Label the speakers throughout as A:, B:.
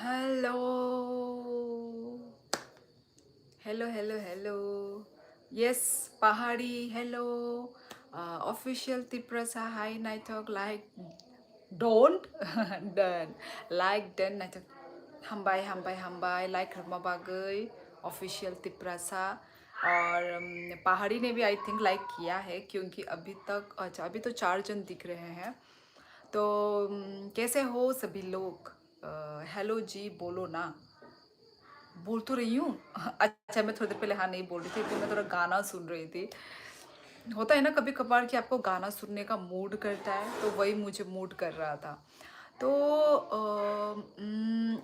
A: Hello. Hello, hello, hello. Yes, Pahari, hello. Official Tiprasa, hi, Nighthawk, like, don't, done. Like, done, Nighthawk. Hambai, hambai, hambai, like, Bagai, official Tiprasa. और पहाड़ी ने भी I think like किया है क्योंकि अभी तक अच्छा अभी तो 4 जन दिख रहे हैं। तो कैसे हो सभी लोग? हेलो जी बोलो ना। बोल तो रही हूँ। अच्छा मैं थोड़ी देर पहले हाँ नहीं बोल रही थी क्योंकि मैं थोड़ा गाना सुन रही थी। होता है ना कभी कभार कि आपको गाना सुनने का मूड करता है, तो वही मुझे मूड कर रहा था। तो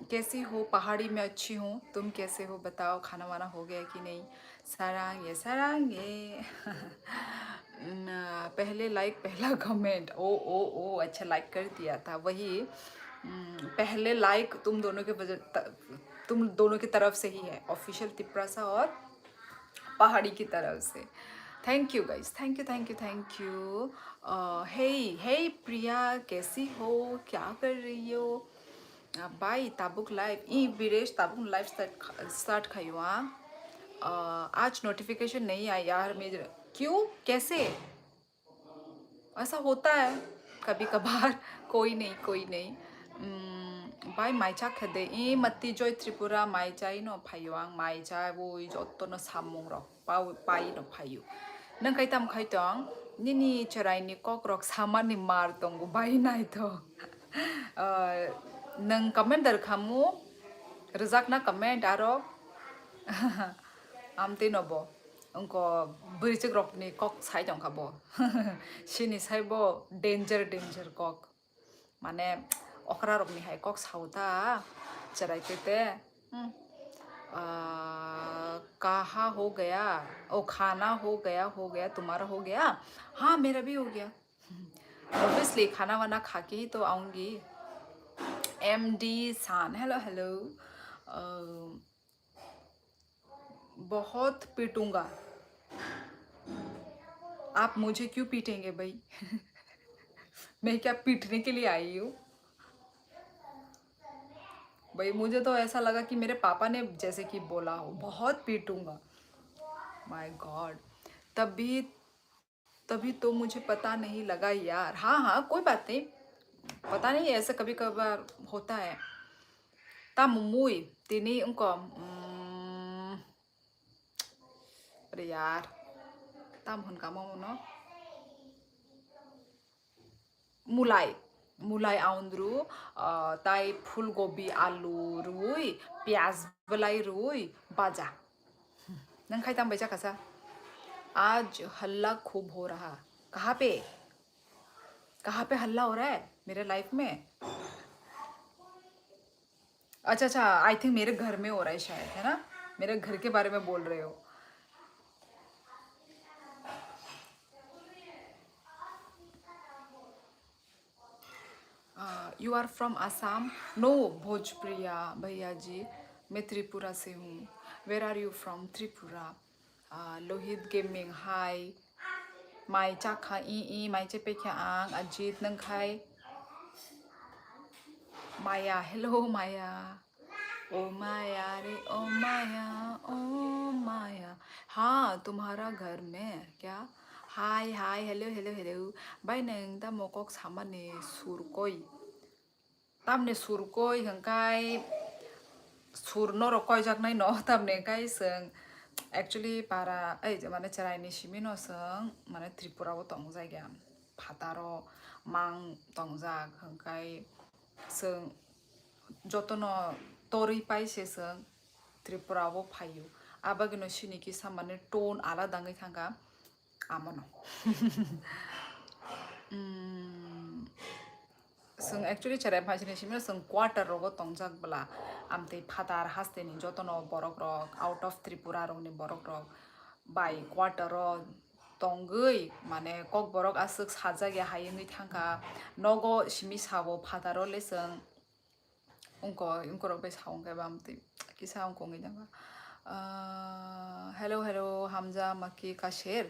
A: कैसी हो? पहाड़ी में अच्छी हूँ, तुम कैसे हो बताओ? खाना वाना हो गया कि नहीं? सरांगे सरांगे। पहले लाइक पहला कमेंट, ओ ओ ओ अच्छा लाइक कर दिया था वही। पहले लाइक तुम दोनों के वजह तुम दोनों की तरफ से ही है, ऑफिशियल तिप्रासा और पहाड़ी की तरफ से। Thank you guys, thank you thank you thank you. Hey hey Priya, कैसी हो? क्या कर रही हो? बाय ताबुक लाइव ई वीरेश ताबुक लाइव स्टार्ट खाइयो। आज नोटिफिकेशन नहीं आई यार मेरे। क्यों? कैसे? ऐसा होता है कभी कभार। कोई नहीं कोई नहीं। बाय माइचा खदे ई मत्ती जोय त्रिपुरा माइचाई नो फायो आं माइचा वो जत्तनो सामंग रok पाई नो फायो नों खाइताम खाइतों निनी चराइनी कॉकरॉक सामानी मार दंगो बाय नाय तो नों कमेंट दर खामु रजाक ना कमेंट आरो आमते नबो उनको बरिचे ग्रकनी कक साइड अंखाबो सिनी साइबो डेंजर डेंजर कक माने अखरा रकनी हाय कक साउता चराइते कहा हो गया? ओ खाना हो गया तुम्हारा हो गया? हाँ मेरा भी हो गया। ऑब्वियसली खाना वाना खा के ही तो आऊंगी। एमडी सान हेलो हेलो। बहुत पीटूंगा। आप मुझे क्यों पीटेंगे भाई? मैं क्या पीटने के लिए आई हूँ? भाई मुझे तो ऐसा लगा कि मेरे पापा ने जैसे कि बोला हो बहुत पीटूंगा। My God. तभी तभी तो मुझे पता नहीं लगा यार। हाँ हाँ कोई बात नहीं, पता नहीं ऐसा कभी कभार होता है। ता मुमुई तिनी उनको अरे यार ताम हनका मोनो मुलाई मुलाई आउंद्रु ताई फूलगोभी आलू रुई प्याज बलाई रुई बाजा नंग खाइताम बैजा कसा। आज हल्ला खूब हो रहा। कहाँ पे? कहाँ पे हल्ला हो रहा है मेरे लाइफ में? अच्छा अच्छा आई थिंक मेरे घर में हो रहा है शायद, है ना? मेरे घर के बारे में बोल रहे हो? You are from Assam? No भोजप्रिया भैया जी, मैं त्रिपुरा से हूँ। Where are you from? Tripura. Lohit gaming hi. माई चाखा ई माई चेपे क्या आंग अजीत नंग खाई। माया हेलो माया। ओ माया रे ओ माया ओ माया। हाँ तुम्हारा घर में क्या? Hi hi hello hello hello. बाय नंग दा मोकok सामाने सुरकोई tamne surkoi hangkai surno rokoi jaknai no tamne kai seng actually para mane charai ni simi no seng mane tripura bo tongjai gya phataro mang tongjak hangkai seng jotono tori pai se seng tripura bo phayu abagino siniki samane tone alada ngai thanga amono जों actually चराय भाषिनि सिमनो जों quarter रोगो तंगजाक बला आमते फातार हास्तेनि जतनो बरक रक out of Tripura रोगनि बरक रक bye quarter तंगै माने कक बरक आसक साजागे हायङै थांखा नगो सिमि साबो फातारो लेसों उनको उनको रक बे साउंगे बामते किसा उनको ngै जाबा हेलो हेलो हमजा मक्की का शेर।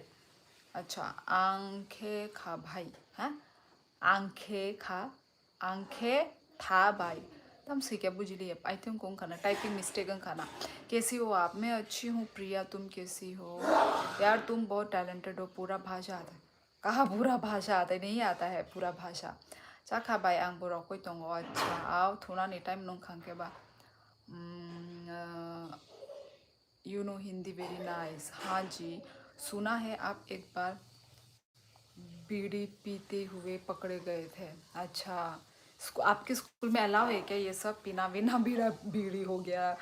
A: अच्छा आंखे खा भाई हाँ आंखे खा आंखे था भाई तम से क्या बुझली अब आई थिंक कौन खाना टाइपिंग मिस्टेक खाना। कैसी हो आप? मैं अच्छी हूँ प्रिया, तुम कैसी हो? यार तुम बहुत टैलेंटेड हो, पूरा भाषा आता है। कहाँ पूरा भाषा आता है? नहीं आता है पूरा भाषा। चाखा बाय आंग बोरा कोई तो अच्छा आओ थोड़ा नहीं टाइम नों खां के बा। You know Hindi very nice. हाँ जी, सुना है आप एक बार बीड़ी पीते हुए पकड़े गए थे। अच्छा, आपके स्कूल में अलाउ है क्या ये सब पीना वीना? बीड़ा बीड़ी हो गया,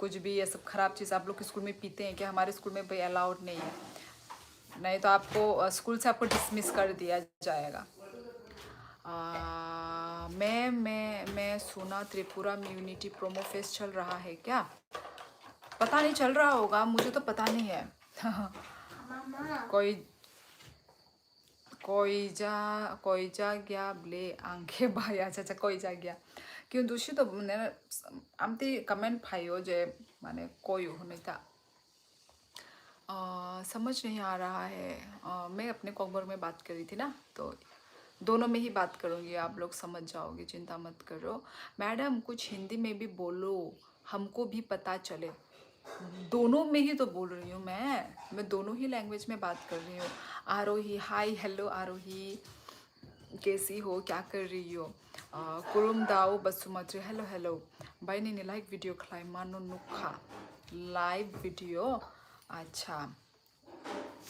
A: कुछ भी ये सब खराब चीज़ आप लोग के स्कूल में पीते हैं क्या? हमारे स्कूल में भाई अलाउड नहीं है, नहीं तो आपको स्कूल से आपको डिसमिस कर दिया जाएगा। मैं सुना त्रिपुरा में यूनिटी प्रोमो फेस्ट चल रहा है क्या? पता नहीं, चल रहा होगा, मुझे तो पता नहीं है। कोई कोई जा गया ब्ले आंखे भाई। अच्छा अच्छा, कोई जा गया क्यों दूसरी तो मैंने आमती कमेंट भाइयों जे माने कोई हो नहीं था। समझ नहीं आ रहा है। मैं अपने कॉकबर में बात कर रही थी ना, तो दोनों में ही बात करूँगी, आप लोग समझ जाओगे, चिंता मत करो। मैडम कुछ हिंदी में भी बोलो, हमको भी पता चले। दोनों में ही तो बोल रही हूँ मैं दोनों ही लैंग्वेज में बात कर रही हूँ। आरोही, हाय हेलो आरोही, कैसी हो, क्या कर रही हो? कुरुम दाओ बसुमत्री, हेलो हेलो। भाई ने लाइक वीडियो खलाई मानो नुखा लाइव वीडियो। अच्छा,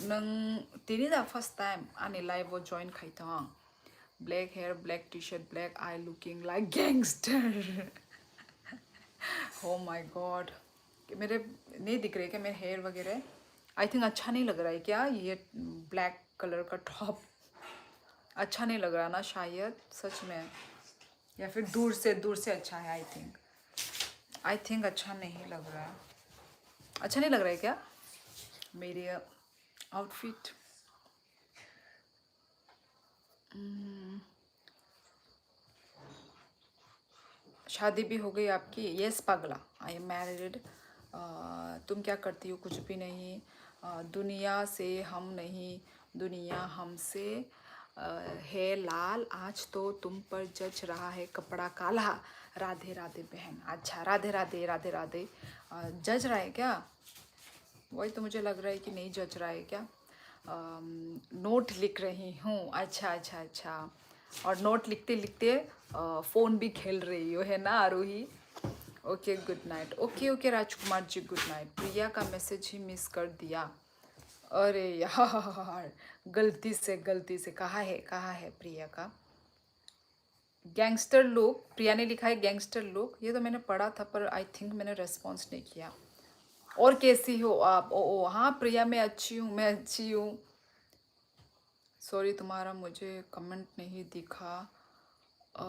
A: नंग तिनी दा फर्स्ट टाइम आने लाइव वो जॉइन खाई था। Black hair, black T shirt, black eye, looking like gangster. Oh my god, मेरे नहीं दिख रहे क्या मेरे हेयर वगैरह? आई थिंक अच्छा नहीं लग रहा है क्या ये ब्लैक कलर का टॉप? अच्छा नहीं लग रहा ना शायद, सच में, या फिर दूर से अच्छा है। आई थिंक अच्छा नहीं लग रहा है। अच्छा नहीं लग रहा है क्या मेरी आउटफिट? शादी भी हो गई आपकी? यस पगला, आई एम मैरिड। तुम क्या करती हो? कुछ भी नहीं। दुनिया से हम नहीं, दुनिया हमसे है लाल, आज तो तुम पर जच रहा है कपड़ा काला। राधे राधे बहन। अच्छा, राधे राधे राधे राधे। जज रहा है क्या? वही तो मुझे लग रहा है कि नहीं जच रहा है क्या। नोट लिख रही हूँ। अच्छा अच्छा अच्छा, और नोट लिखते लिखते फ़ोन भी खेल रही हो, है ना Aarohi? Okay good night. Okay okay Rajkumar ji, good night. Priya का मैसेज ही मिस कर दिया। अरे यार, गलती से कहाँ है प्रिया का? गैंगस्टर लुक, प्रिया ने लिखा है गैंगस्टर लुक, ये तो मैंने पढ़ा था पर आई थिंक मैंने रेस्पॉन्स नहीं किया। और कैसी हो आप? ओ हाँ प्रिया, मैं अच्छी हूँ, मैं अच्छी हूँ। सॉरी तुम्हारा मुझे कमेंट नहीं दिखा। अ,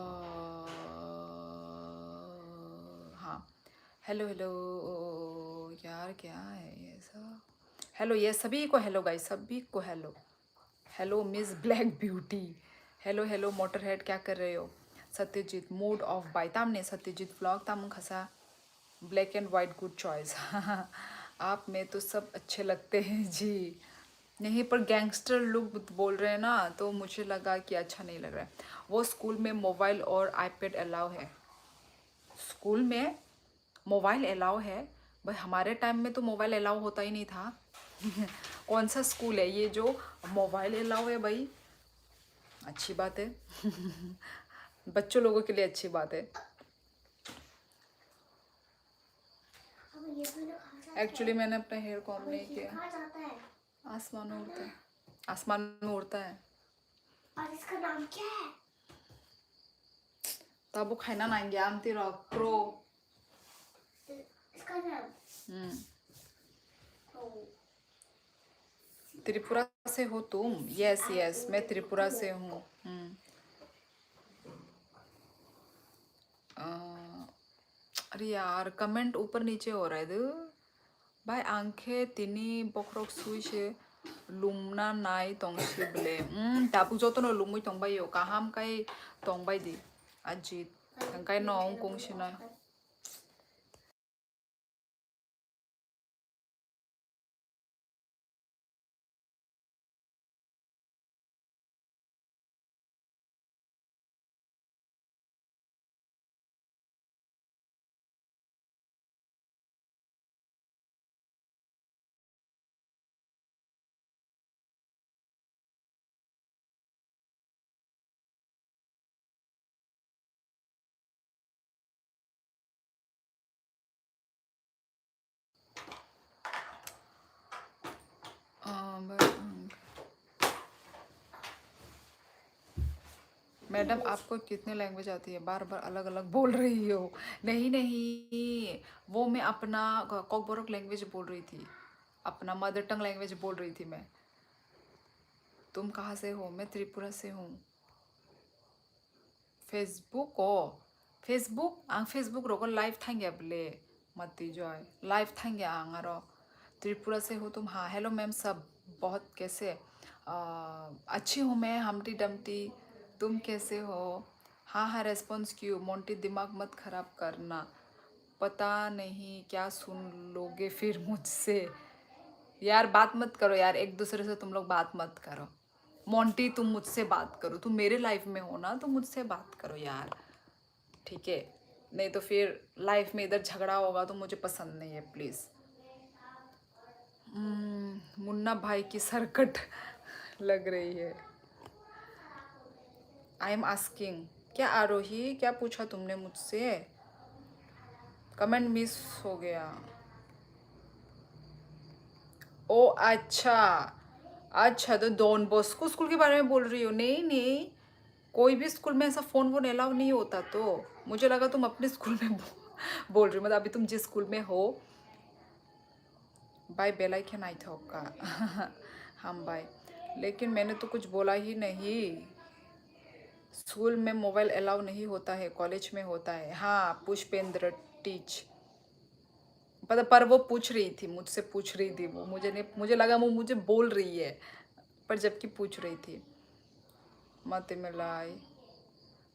A: हाँ, हेलो हेलो। यार क्या है ये सब? हेलो, ये सभी को हेलो गाइस, सभी को hello. Hello miss black beauty, hello hello motor head, क्या कर रहे हो? सत्यजीत मूड ऑफ बाय तामने सत्यजीत व्लॉग तामुंग खसा black and white good choice. आप में तो सब अच्छे लगते हैं जी। नहीं पर गैंगस्टर लुक बोल रहे हैं ना, तो मुझे लगा कि अच्छा नहीं लग रहा है। वो स्कूल में मोबाइल और आईपैड अलाउ है? स्कूल में मोबाइल अलाउ है? भाई हमारे टाइम में तो मोबाइल अलाउ होता ही नहीं था। कौन सा स्कूल है ये जो मोबाइल अलाउ है भाई? अच्छी बात है। बच्चों लोगों के लिए अच्छी बात है। एक्चुअली मैंने अपना हेयर कॉम नहीं किया। आसमान में उड़ता है, आसमान में उड़ता है। और इसका नाम क्या है? तब वो खाना ना ज्ञान तेरा क्रो। इसका नाम त्रिपुरा से हो तुम? यस यस, मैं त्रिपुरा से हूँ। अरे यार कमेंट ऊपर नीचे हो रहा है दो भाई। आंखें तिनी बखरक सुई से लुमना नाई तोंगसी ब्ले ताबु जोतो no lumui tongbai yo kaham kai tongbai di ajit kai nong kong sina madam आपको कितने लैंग्वेज आती है? बार बार अलग अलग बोल रही हो। नहीं नहीं, वो मैं अपना कॉकबोरोक लैंग्वेज बोल रही थी, अपना मदर टंग लैंग्वेज बोल रही थी मैं। तुम कहाँ से हो? मैं त्रिपुरा से हूँ। फेसबुक ओ फेसबुक आं फेसबुक रोको लाइव थांगे बोले मती जॉय लाइव थांगे आंगारो त्रिपुरा से हो तुम? हाँ हेलो मैम सब, बहुत कैसे? अच्छी हूँ मैं हमटी डमटी, तुम कैसे हो? हाँ हाँ रेस्पॉन्स क्यों मोंटी, दिमाग मत खराब करना, पता नहीं क्या सुन लोगे फिर मुझसे। यार बात मत करो यार, एक दूसरे से तुम लोग बात मत करो। मोंटी तुम मुझसे बात करो, तुम मेरे लाइफ में हो ना, तो मुझसे बात करो यार, ठीक है? नहीं तो फिर लाइफ में इधर झगड़ा होगा तो मुझे पसंद नहीं है, प्लीज़। मुन्ना भाई की सरकट लग रही है। आई एम आस्किंग, क्या आरोही क्या पूछा तुमने मुझसे? कमेंट मिस हो गया। ओ अच्छा, अच्छा तो डॉन बॉस्को स्कूल के बारे में बोल रही हो? नहीं नहीं, कोई भी स्कूल में ऐसा फ़ोन वोन अलाउ नहीं होता, तो मुझे लगा तुम अपने स्कूल में बोल रही हो, मतलब अभी तुम जिस स्कूल में हो। बाय बेल आइकन आई था का हम बाय, लेकिन मैंने तो कुछ बोला ही नहीं। स्कूल में मोबाइल अलाउ नहीं होता है, कॉलेज में होता है। हाँ पुष्पेंद्र टीच, पता पर वो पूछ रही थी मुझसे, पूछ रही थी वो, मुझे नहीं, मुझे लगा वो मुझे बोल रही है, पर जबकि पूछ रही थी। मत मिलाई,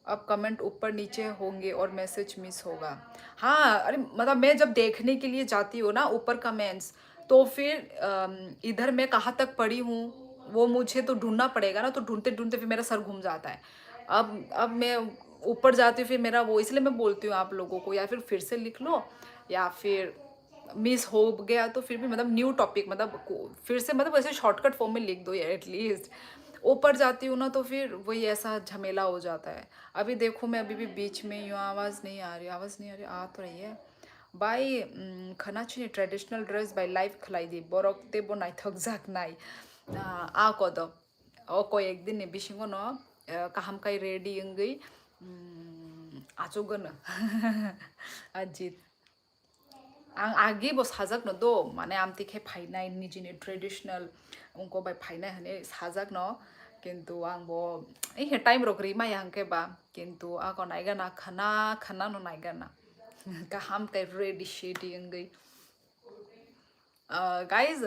A: अब कमेंट ऊपर नीचे होंगे और मैसेज मिस होगा। हाँ अरे मतलब मैं जब देखने के लिए जाती हूँ ना ऊपर कमेंट्स, तो फिर इधर मैं कहाँ तक पढ़ी हूँ वो मुझे तो ढूंढना पड़ेगा ना, तो ढूंढते ढूंढते फिर मेरा सर घूम जाता है। अब मैं ऊपर जाती हूँ फिर मेरा वो, इसलिए मैं बोलती हूँ आप लोगों को, या फिर से लिख लो, या फिर मिस हो गया तो फिर भी मतलब न्यू टॉपिक, मतलब फिर से, मतलब ऐसे शॉर्टकट फॉर्म में लिख दो यार एटलीस्ट। ऊपर जाती हूँ ना तो फिर वही ऐसा झमेला हो जाता है। अभी देखो मैं अभी भी बीच में यूँ, आवाज़ नहीं आ रही, आवाज़ नहीं आ रही, आ तो रही है। बाई खनाची ट्रेडिशनल ड्रेस बाई लाइव खलाई दी बरकते बनाई थक जाक नाई आ कद ओ कोई एक दिन ने बिशिंगो न काहम काई रेडी इंगई आचोगन अजित आं आगे बस साजक न दो माने आम तिखे फाइनाय निजिनि ट्रेडिशनल उनको बाय फाइनाय हने साजक न, किंतु आं बो हे टाइम रोकरी माय हंके बा, किंतु आको नायगाना खना खना नो नायगाना काहम काई रेडी शेडी इंगई। गाइस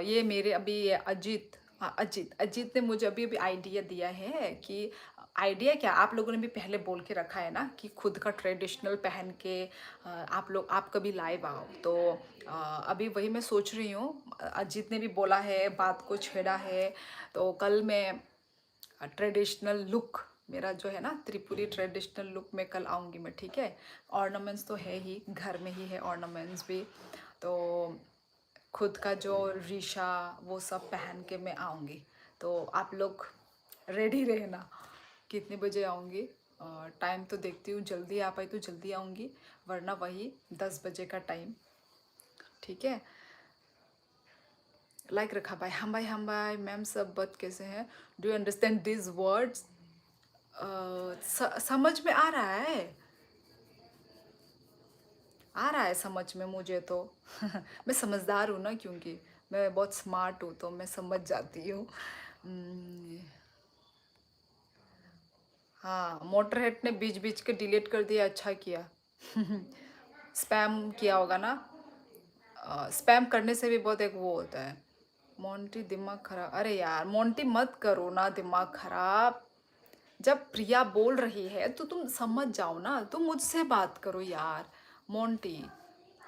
A: ये मेरे अभी अजीत, हाँ, अजीत अजीत ने मुझे अभी अभी आइडिया दिया है कि, आइडिया क्या, आप लोगों ने भी पहले बोल के रखा है ना कि खुद का ट्रेडिशनल पहन के आप लोग आप कभी लाइव आओ, तो अभी वही मैं सोच रही हूँ। अजीत ने भी बोला है, बात को छेड़ा है, तो कल मैं ट्रेडिशनल लुक मेरा जो है ना त्रिपुरी ट्रेडिशनल लुक में कल आऊँगी मैं, ठीक है? ऑर्नामेंट्स तो है ही, घर में ही है ऑर्नामेंट्स भी, तो खुद का जो रीशा वो सब पहन के मैं आऊँगी, तो आप लोग रेडी रहना। कितने बजे आऊँगी? टाइम तो देखती हूँ, जल्दी आ पाई तो जल्दी आऊँगी, वरना वही 10 बजे का टाइम, ठीक है? लाइक रखा भाई हम भाई मैम सब बत कैसे हैं? Do you understand this words? समझ में आ रहा है, आ रहा है समझ में मुझे तो मैं समझदार हूँ ना, क्योंकि मैं बहुत स्मार्ट हूँ तो मैं समझ जाती हूँ। हाँ मोटरहेड ने बीच बीच के डिलीट कर दिया, अच्छा किया स्पैम किया होगा ना, स्पैम करने से भी बहुत एक वो होता है। मोंटी दिमाग खराब, अरे यार मोंटी मत करो ना दिमाग खराब, जब प्रिया बोल रही है तो तुम समझ जाओ ना, तुम मुझसे बात करो यार। मोंटी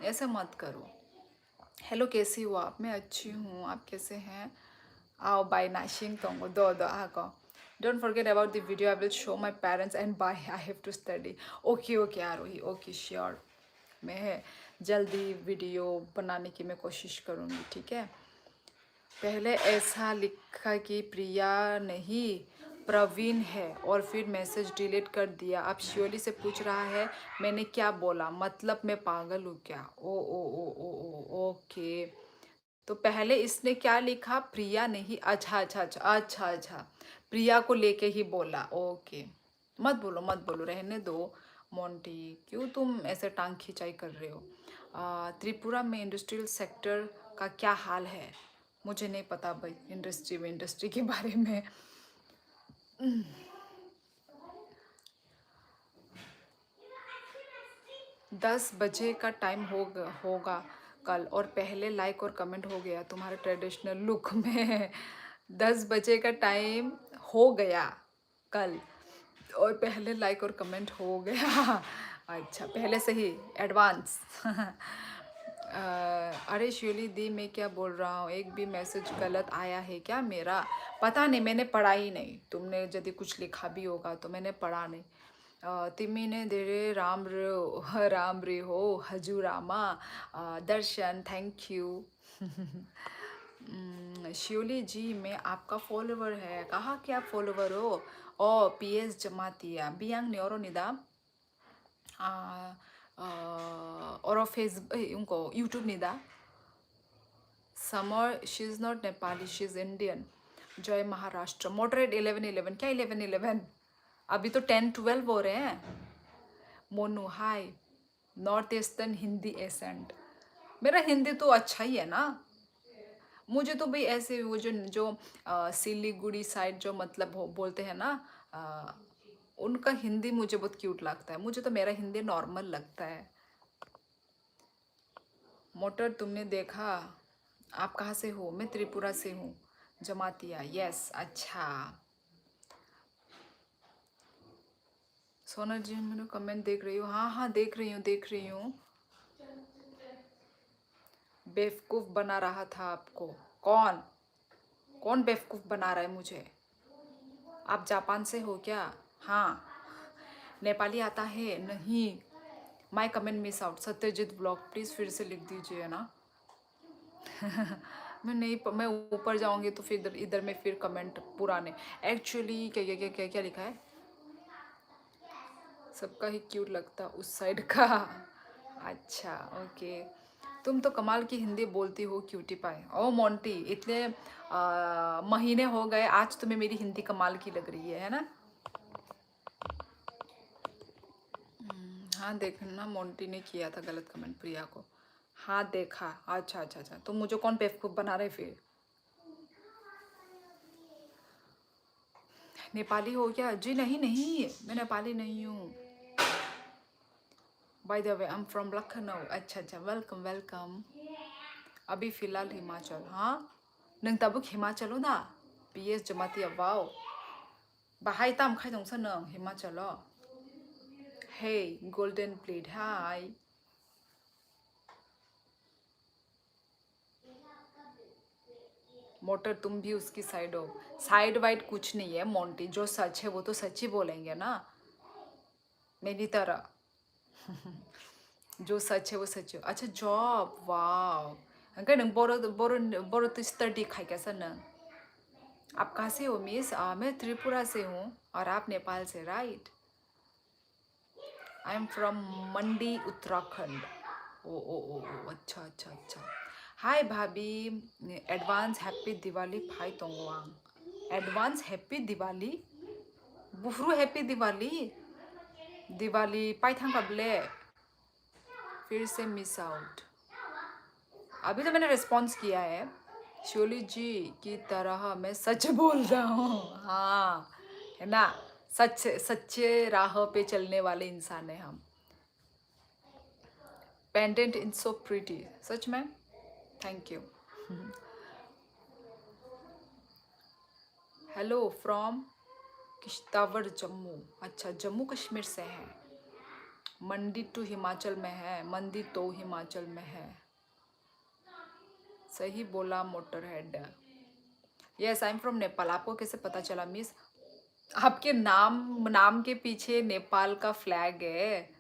A: ऐसे मत करो। हेलो कैसी हो आप? मैं अच्छी हूँ, आप कैसे हैं? आओ बाय नाशिंग तोंगो दो दो आको, don't forget about the video, I will show my parents and bye I have to study. Okay okay Aarohi, okay sure, मैं जल्दी वीडियो बनाने की मैं कोशिश करूँगी, ठीक है? पहले ऐसा लिखा कि प्रिया नहीं प्रवीण है और फिर मैसेज डिलीट कर दिया, अब श्योली से पूछ रहा है मैंने क्या बोला, मतलब मैं पागल हूँ क्या? ओ ओ ओ ओ ओ ओके, तो पहले इसने क्या लिखा, प्रिया नहीं, अच्छा अच्छा अच्छा अच्छा अच्छा, प्रिया को लेके ही बोला, ओके। मत बोलो मत बोलो, रहने दो मोंटी, क्यों तुम ऐसे टांग खिंचाई कर रहे हो। त्रिपुरा में इंडस्ट्रियल सेक्टर का क्या हाल है, मुझे नहीं पता भाई इंडस्ट्री के बारे में। 10 बजे का टाइम होगा कल, और पहले लाइक और कमेंट हो गया तुम्हारे ट्रेडिशनल लुक में। 10 बजे का टाइम हो गया कल, और पहले लाइक और कमेंट हो गया। अच्छा, पहले से ही एडवांस। अरे शिवली दी, मैं क्या बोल रहा हूँ, एक भी मैसेज गलत आया है क्या मेरा? पता नहीं, मैंने पढ़ा ही नहीं। तुमने यदि कुछ लिखा भी होगा तो मैंने पढ़ा नहीं। तिमी ने देरे राम रे हो हजूरामा, दर्शन, थैंक यू। शिवली जी, मैं आपका फॉलोवर है। कहाँ के आप फॉलोवर हो? ओ पीएस जमातिया बियांग न्योरोनिदा, और फेसबुक उनको YouTube Nida. Summer, she is not Nepali, she is Indian. जय महाराष्ट्र, मॉडरेट 11-11, क्या 11-11? अभी तो 10-12 हो रहे हैं। मोनू हाय, नॉर्थ ईस्टर्न हिंदी एसेंट। मेरा हिंदी तो अच्छा ही है ना। मुझे तो भाई ऐसे वो जो जो सिलीगुड़ी साइड जो मतलब हो बोलते हैं ना, अ, उनका हिंदी मुझे बहुत क्यूट लगता है। मुझे तो मेरा हिंदी नॉर्मल लगता है। मोटर तुमने देखा? आप कहाँ से हो? मैं त्रिपुरा से हूँ। जमातिया, यस, अच्छा। सोनल जी, मैंने कमेंट देख रही हूँ। हाँ हाँ, देख रही हूँ देख रही हूँ। बेवकूफ़ बना रहा था आपको। कौन कौन बेवकूफ़ बना रहा है मुझे? आप जापान से हो क्या? हाँ। नेपाली आता है? नहीं। माई comment miss out, Satyajit blog please फिर से लिख दीजिए ना। मैं ऊपर जाऊंगी तो फिर इधर में फिर कमेंट पुराने। एक्चुअली क्या क्या क्या क्या क्या लिखा है? सबका ही क्यूट लगता उस साइड का। अच्छा, ओके। तुम तो कमाल की हिंदी बोलती हो क्यूटी पाए। ओ मोंटी, इतने महीने हो गए, आज तुम्हें मेरी हिंदी कमाल की लग रही है ना? हाँ, देखना मोंटी ने किया था गलत कमेंट प्रिया को। हाँ देखा, अच्छा अच्छा अच्छा, तो मुझे कौन बेवकूफ़ बना रहे फिर? नेपाली हो क्या? जी नहीं नहीं, मैं नेपाली नहीं हूँ। By the way, I am from Lucknow. अच्छा अच्छा, वेलकम वेलकम। अभी फ़िलहाल हिमाचल। हाँ, नों दाबो हिमाचल ना? BS जमाती वाओ। बाहाय ताम खाय दंसो नों हिमाचल? हे गोल्डन प्लेट, हाय। मोटर, तुम भी उसकी साइड हो। साइड वाइड कुछ नहीं है मोंटी, जो सच है वो तो सच ही बोलेंगे ना, मेरी तरह। जो सच है वो सच है। अच्छा, जॉब, वाओ। अंकल नों बोरो बोरो बोरो तो स्टडी खाई कैसा नों? आप कहाँ से हो मिस? मैं त्रिपुरा से हूँ, और आप नेपाल से, right? I am from Mandi, Uttarakhand. Oh, अच्छा अच्छा अच्छा। हाय भाभी, एडवांस हैप्पी दिवाली भाई तोंगवांग। एडवांस हैप्पी दिवाली, बुफरू हैप्पी दिवाली। दिवाली पाइथांग कबले, फिर से मिस आउट। अभी तो मैंने रिस्पॉन्स किया है। शोली जी की तरह मैं सच बोल रहा हूँ, हाँ, है ना? सच्चे राह पे चलने वाले इंसान हैं हम। पेंडेंट इन सो प्रिटी, सच में, thank you. Hello from Kishtwar, Jammu. अच्छा, जम्मू कश्मीर से है। मंडी टू हिमाचल में है, मंडी तो हिमाचल में है। सही बोला motor head. Yes, I am from Nepal. आपको कैसे पता चला मिस? आपके नाम के पीछे नेपाल का फ्लैग है।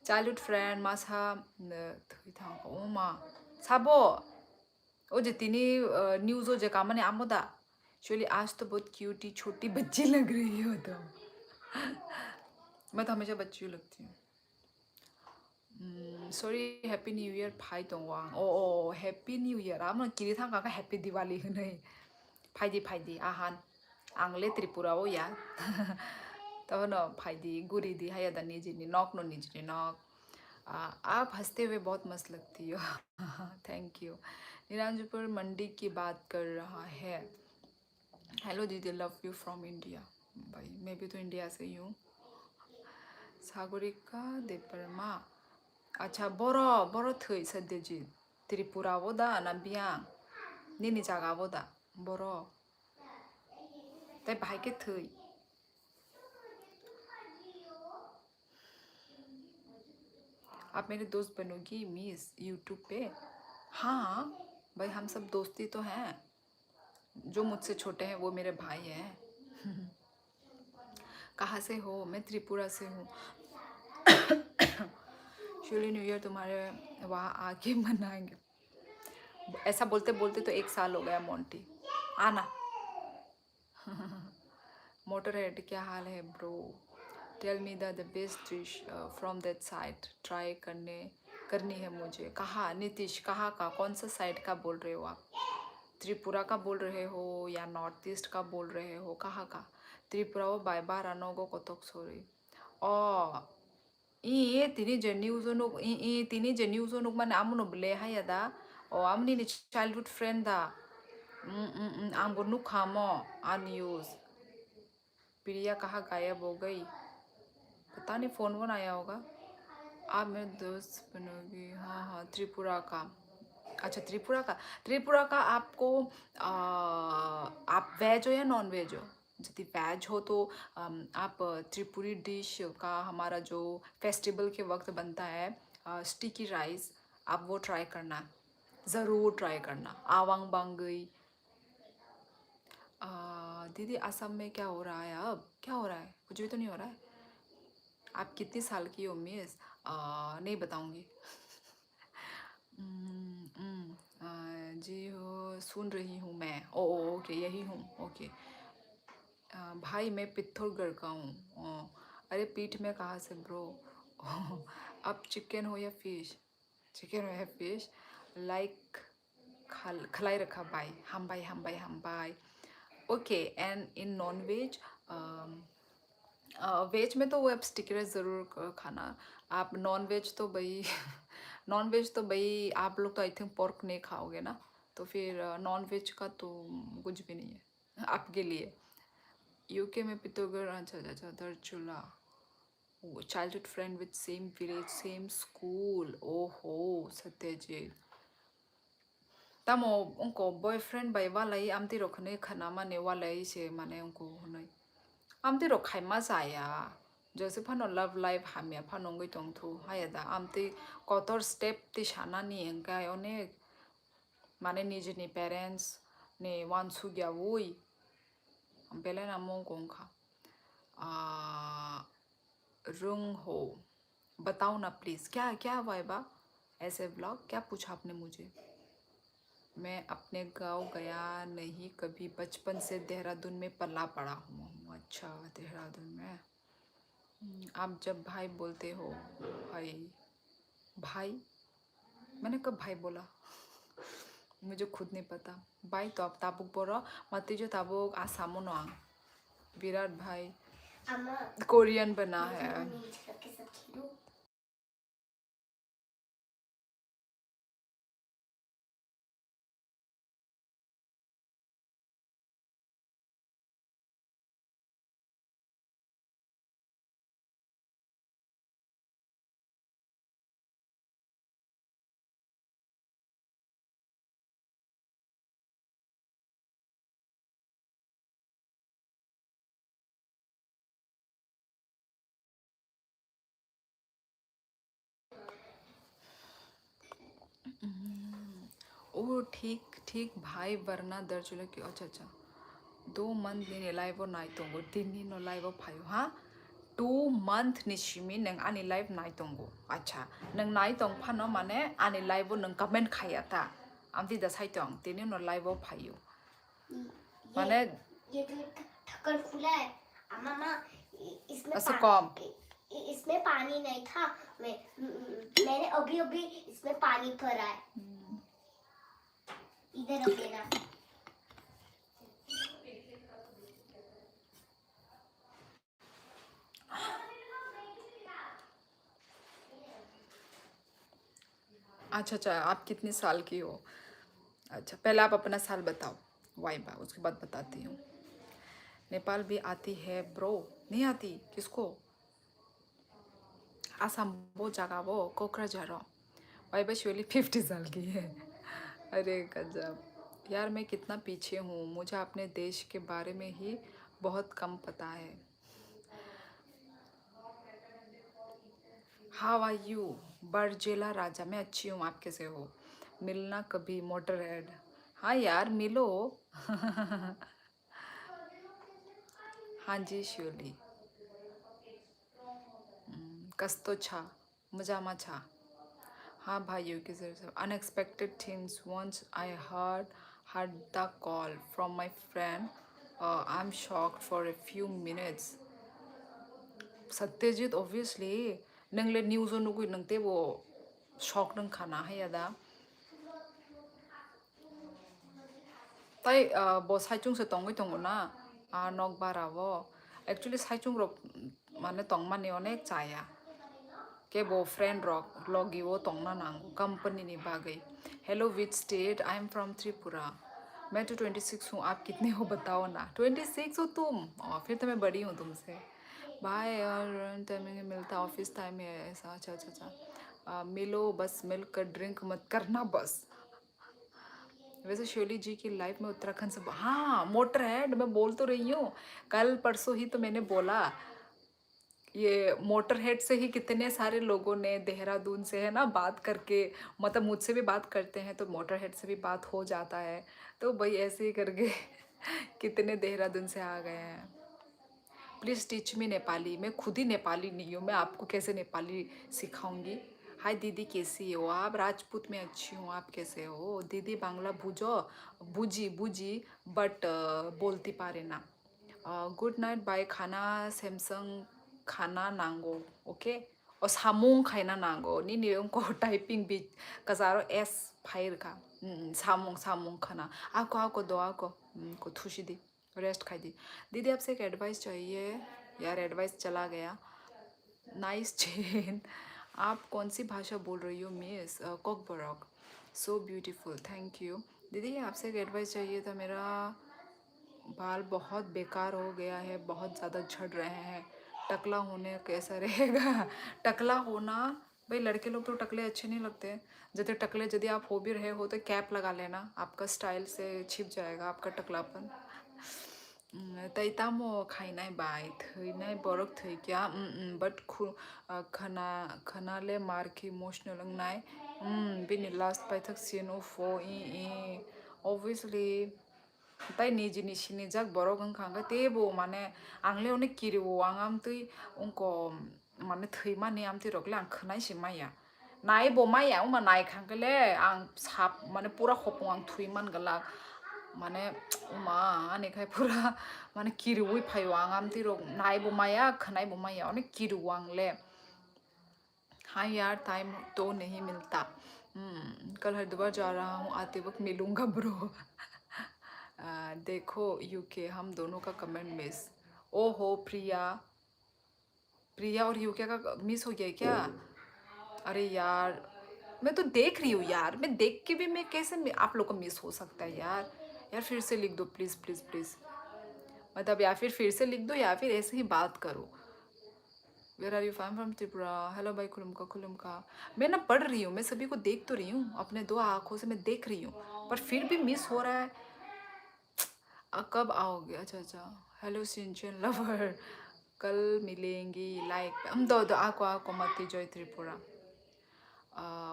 A: चाइल्डहुड फ्रेंड मासा ओ माँ साबो, ओ जे तिनी न्यूज़ हो जे कामने आमोदा। चलिए, आज तो बहुत क्यूटी छोटी बच्ची लग रही हो तुम। मैं तो हमेशा बच्ची लगती हूँ। Sorry, Happy New Year, Pai Dongwang. Oh, Happy New Year. I'm not kidding. I'm Happy Diwali. Pai di. Ahan. Angle Tripura. Oh yeah. तो ना भाई दी गुरी दी है या निजी नी नॉक नो निजी नी नॉक आप हंसते हुए बहुत मस्त लगती हो थैंक यू नीलांजपुर मंडी की बात कर रहा है हेलो दीदी लव यू फ्रॉम इंडिया भाई मैं भी तो इंडिया से ही हूँ सागरिका देपरमा अच्छा बरो बरो थई सद्यजी त्रिपुरा बोदा ना बियां निनी जागा बोदा बरो ते भाई के थई आप मेरे दोस्त बनोगी मिस यूट्यूब पे हाँ भाई हम सब दोस्ती तो हैं जो मुझसे छोटे हैं वो मेरे भाई हैं कहाँ से हो मैं त्रिपुरा से हूँ शिवली न्यू ईयर तुम्हारे वहाँ आके मनाएंगे ऐसा बोलते बोलते तो 1 साल हो गया मोंटी आना मोटर हेड क्या हाल है bro tell me the best dish from that side try करनी है मुझे कहाँ नीतीश कहाँ का कौन सा साइड का बोल रहे हो आप त्रिपुरा का बोल रहे हो या नॉर्थ ईस्ट का बोल रहे हो कहाँ का त्रिपुरा वो बाय बार अनोगो कतक सॉरी ओ 이 तिनी जे न्यूज़ नुक 이 तिनी जे न्यूज़ नुक माने आमुनो बले हाया दा ओ आमनी नि चाइल्डहुड फ्रेंड दा आंबो नुक खामो आ न्यूज़ प्रिया कहाँ गायब हो गई पता नहीं फोन वोन आया होगा आप मेरे दोस्त बनोगी हाँ हाँ त्रिपुरा का अच्छा त्रिपुरा का आपको आप वेज हो या नॉन वेज हो यदि वेज हो तो आप त्रिपुरी डिश का हमारा जो फेस्टिवल के वक्त बनता है स्टिकी राइस आप वो ट्राई करना ज़रूर ट्राई करना आवांग बांगई दीदी असम में क्या हो रहा है अब क्या हो रहा है कुछ भी तो नहीं हो रहा है आप कितनी साल की हो मिस नहीं बताऊंगी जी हो सुन रही हूँ मैं ओ ओके यही हूँ ओके भाई मैं पिथौरगढ़ का हूँ अरे पीठ में कहाँ से ब्रो अब चिकन हो या फिश चिकन हो या फिश लाइक खलाई रखा बाय हम bye okay and in non veg veg में तो वो आप स्टिकी राइस ज़रूर खाना आप नॉन वेज तो भाई नॉन वेज तो भाई आप लोग तो आई थिंक पोर्क नहीं खाओगे ना तो फिर नॉन वेज का तो कुछ भी नहीं है आपके लिए यूके में पिथौरगढ़ अच्छा Dharchula childhood friend with same village same school ओहो सत्यजीत तमो उनको बॉयफ्रेंड बाई वालाई आमती रोखने खाना माने वालाई से माने उनको होने आमती रो खाइमा जाया जैसे फानो लव लाइफ हामिया फानो गई तंग थू हाया दा आमती कतर स्टेप ती शाना नी एंगाय अनेक माने निजनि पेरेंट्स ने वान सुग्या वुई बेले ना मोंगोंखा रुंग हो बताओ ना प्लीज़ क्या क्या वाइबा ऐसे ब्लॉग क्या पूछा आपने मुझे मैं अपने गांव गया नहीं कभी बचपन से देहरादून में पला पड़ा हूँ अच्छा देहरादून में आप जब भाई बोलते हो भाई भाई मैंने कब भाई बोला मुझे खुद नहीं पता भाई तो आप ताबुक बोलो मत जो ताबुक आसामो नोआंग विराट भाई कोरियन बना है ओ ठीक ठीक भाई वरना दर्जुला की अच्छा 2 month ni live nai tongo dini no live phayo ha 2 month ni shimi nang ani live nai tongo acha nang nai tong phano mane ani live nang comment khaya ta amti da sai tong dini no live phayo mane
B: ये तो थक्कर खुला है मामा इसमें
A: ऐसे कम
B: इसमें पानी नहीं था। मैंने अभी अभी इसमें पानी भरा है। इधर रख देना।
A: अच्छा अच्छा, आप कितने साल की हो? अच्छा, पहले आप अपना साल बताओ, वाइबा, उसके बाद बताती हूँ। नेपाल भी आती है ब्रो? नहीं आती? किसको? आसाम वो जगह वो कोकराझार। वाइबा शिवली 50 साल की है। अरे गजब यार, मैं कितना पीछे हूँ, मुझे अपने देश के बारे में ही बहुत कम पता है। हाउ आर यू बरजेला राजा? मैं अच्छी हूँ, आप कैसे हो? मिलना कभी मोटर हेड। हाँ यार मिलो। हाँ जी शिवली। कस्तो छा? मजामा छा? हाँ भाइयों की तरफ unexpected things once I heard the call from my friend. I'm shocked for a few minutes. Satyajit obviously नंगले न्यूज़ नुगुई नंगते वो shock नंग खाना है यादा ताई वो साइचुंग से तोंगई तोंगो ना नॉक बारा वो एक्चुअली साइचुंग रो माने तोंग माने अनेक चाया के वो फ्रेंड रॉक लॉगी वो तोंगना नांगो कंपनी नि बागई। Hello which state? I am from Tripura. मैं तो 26 हूँ, आप कितने हो बताओ ना? 26 हो तुम? फिर तो मैं बड़ी हूँ तुमसे। बाय, और टाइमिंग मिलता ऑफिस टाइम है ऐसा? अच्छा अच्छा अच्छा। मिलो बस, मिलकर ड्रिंक मत करना बस। वैसे शिवली जी की लाइफ में उत्तराखंड से हाँ मोटर हेड मैं बोल तो रही हूँ। कल परसों ही तो मैंने बोला, ये मोटर हेड से ही कितने सारे लोगों ने देहरादून से है ना बात करके, मतलब मुझसे भी बात करते हैं तो मोटर हेड से भी बात हो जाता है। तो भाई ऐसे ही करके कितने देहरादून से आ गए हैं। Please teach me Nepali. मैं खुद ही नेपाली नहीं हूँ, मैं आपको कैसे नेपाली सिखाऊंगी? हाय दीदी कैसी हो आप? राजपूत में अच्छी हूँ, आप कैसे हो? दीदी बांग्ला बुझो? बुझी बुझी बट बोलती पारे ना। गुड नाइट बाय, खाना सैमसंग खाना नांगो ओके, और सामुंग खाना नांगो नी नियम को टाइपिंग भी कजारो एस फाइर का सामुंग सामुंग खाना आको आको दो आको को थुशी दी रेस्ट खाई दी। दीदी आपसे एक एडवाइस चाहिए। यार एडवाइस चला गया। Nice chain. आप कौन सी भाषा बोल रही हो miss? Kokborok so beautiful, thank you. दीदी आपसे एक एडवाइस चाहिए था। मेरा बाल बहुत बेकार हो गया है, बहुत ज़्यादा झड़ रहे हैं। टकला होने कैसा रहेगा? टकला होना, भाई लड़के लोग तो टकले अच्छे नहीं लगते। जैसे टकले यदि आप हो भी रहे हो तो कैप लगा लेना, आपका स्टाइल से छिप जाएगा आपका टकलापन। तैतामो खाइनाय बाय थैनाय बरक थै क्या बाट खना खनाले मार्क इमोशनल नाय बिनि लास्ट पाइथक सिन उफो इ obviously ताई निजी सिनिजाक borok wngkha tebo mane angle onek kiriwo ang amtui ungko mane thैमानि amtui rokle ang khwnai si maya nai bo maya uma nai khangkele ang sap mane pura khopong ang thui mangalak mane uma anekhai pura mane kiriwoi phaio ang amtui rok nai bo maya khwnai bo maya onek kiriwo angle। हाँ यार time तो नहीं मिलता। कल हरिद्वार जा रहा हूँ, आते वक्त मिलूंगा ब्रो। देखो यूके हम दोनों का कमेंट मिस। ओहो प्रिया, प्रिया और यूके का मिस हो गया है क्या? अरे यार मैं तो देख रही हूँ यार, मैं देख के भी मैं कैसे आप लोग को मिस हो सकता है यार? यार फिर से लिख दो प्लीज़ प्लीज़ प्लीज़, मतलब या फिर से लिख दो या फिर ऐसे ही बात करो। Where are you? I'm from Tripura. Hello भाई खुलुमका खुलुमका। मैं ना पढ़ रही हूँ, मैं सभी को देख तो रही हूँ, अपने दो आँखों से मैं देख रही हूँ, पर फिर भी मिस हो रहा है। कब आओगे? अच्छा अच्छा। हेलो सिंचन लवर, कल मिलेंगी लाइक हम दो दो आको आको मती जय त्रिपुरा।